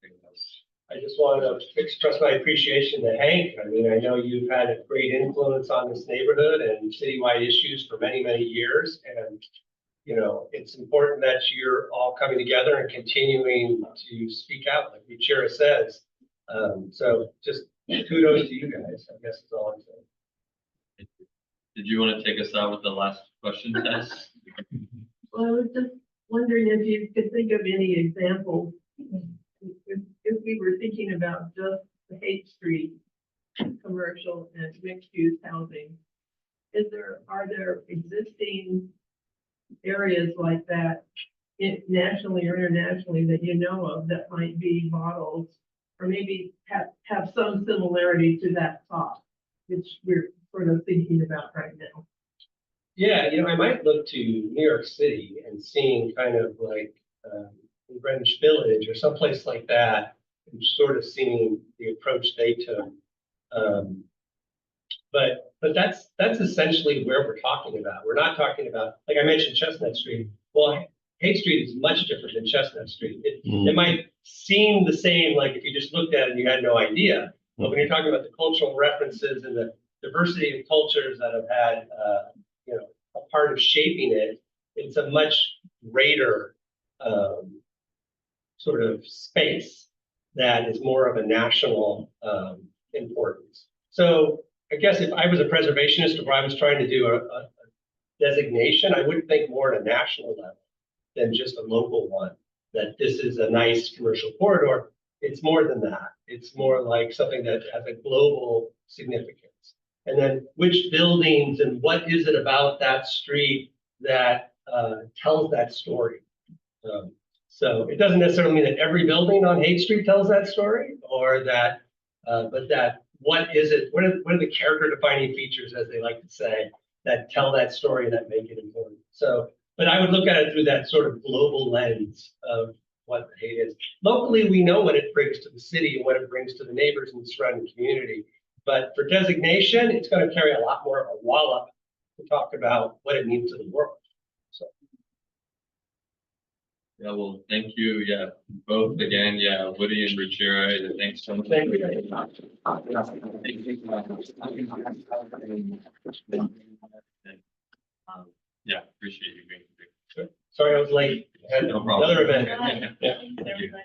anything else. I just wanted to express my appreciation to Hank. I mean, I know you've had a great influence on this neighborhood and citywide issues for many, many years. And, it's important that you're all coming together and continuing to speak out, like Ruchira says. So just kudos to you guys, I guess is all I'm saying. Did you want to take us out with the last question, Tess? Well, I was just wondering if you could think of any examples, if we were thinking about just the Haight Street commercial and mixed-use housing. Are there existing areas like that nationally or internationally that you know of that might be models or maybe have some similarity to that thought, which we're sort of thinking about right now? Yeah, I might look to New York City and seeing kind of like in Greenwich Village or someplace like that, and sort of seeing the approach they took. But that's essentially where we're talking about. We're not talking about, like I mentioned, Chestnut Street. Well, Haight Street is much different than Chestnut Street. It might seem the same, like if you just looked at it and you had no idea. But when you're talking about the cultural references and the diversity of cultures that have had, a part of shaping it, it's a much greater sort of space that is more of a national importance. So I guess if I was a preservationist or I was trying to do a designation, I would think more at a national level than just a local one, that this is a nice commercial corridor. it's more than that. It's more like something that has a global significance. And then which buildings and what is it about that street that tells that story? So it doesn't necessarily mean that every building on Haight Street tells that story, or that, but that what is it? What are the character defining features, as they like to say, that tell that story that make it important? So, but I would look at it through that sort of global lens of what the Haight is. Locally, we know what it brings to the city and what it brings to the neighbors and the surrounding community. But for designation, it's going to carry a lot more of a wallop to talk about what it means to the world. So. Yeah, well, thank you. Yeah, both again. Yeah, Woody and Ruchira, thanks so much. Thank you. Yeah, appreciate you being here. Sorry I was late. I had No problem. another event. Bye. Yeah. Thanks, everybody.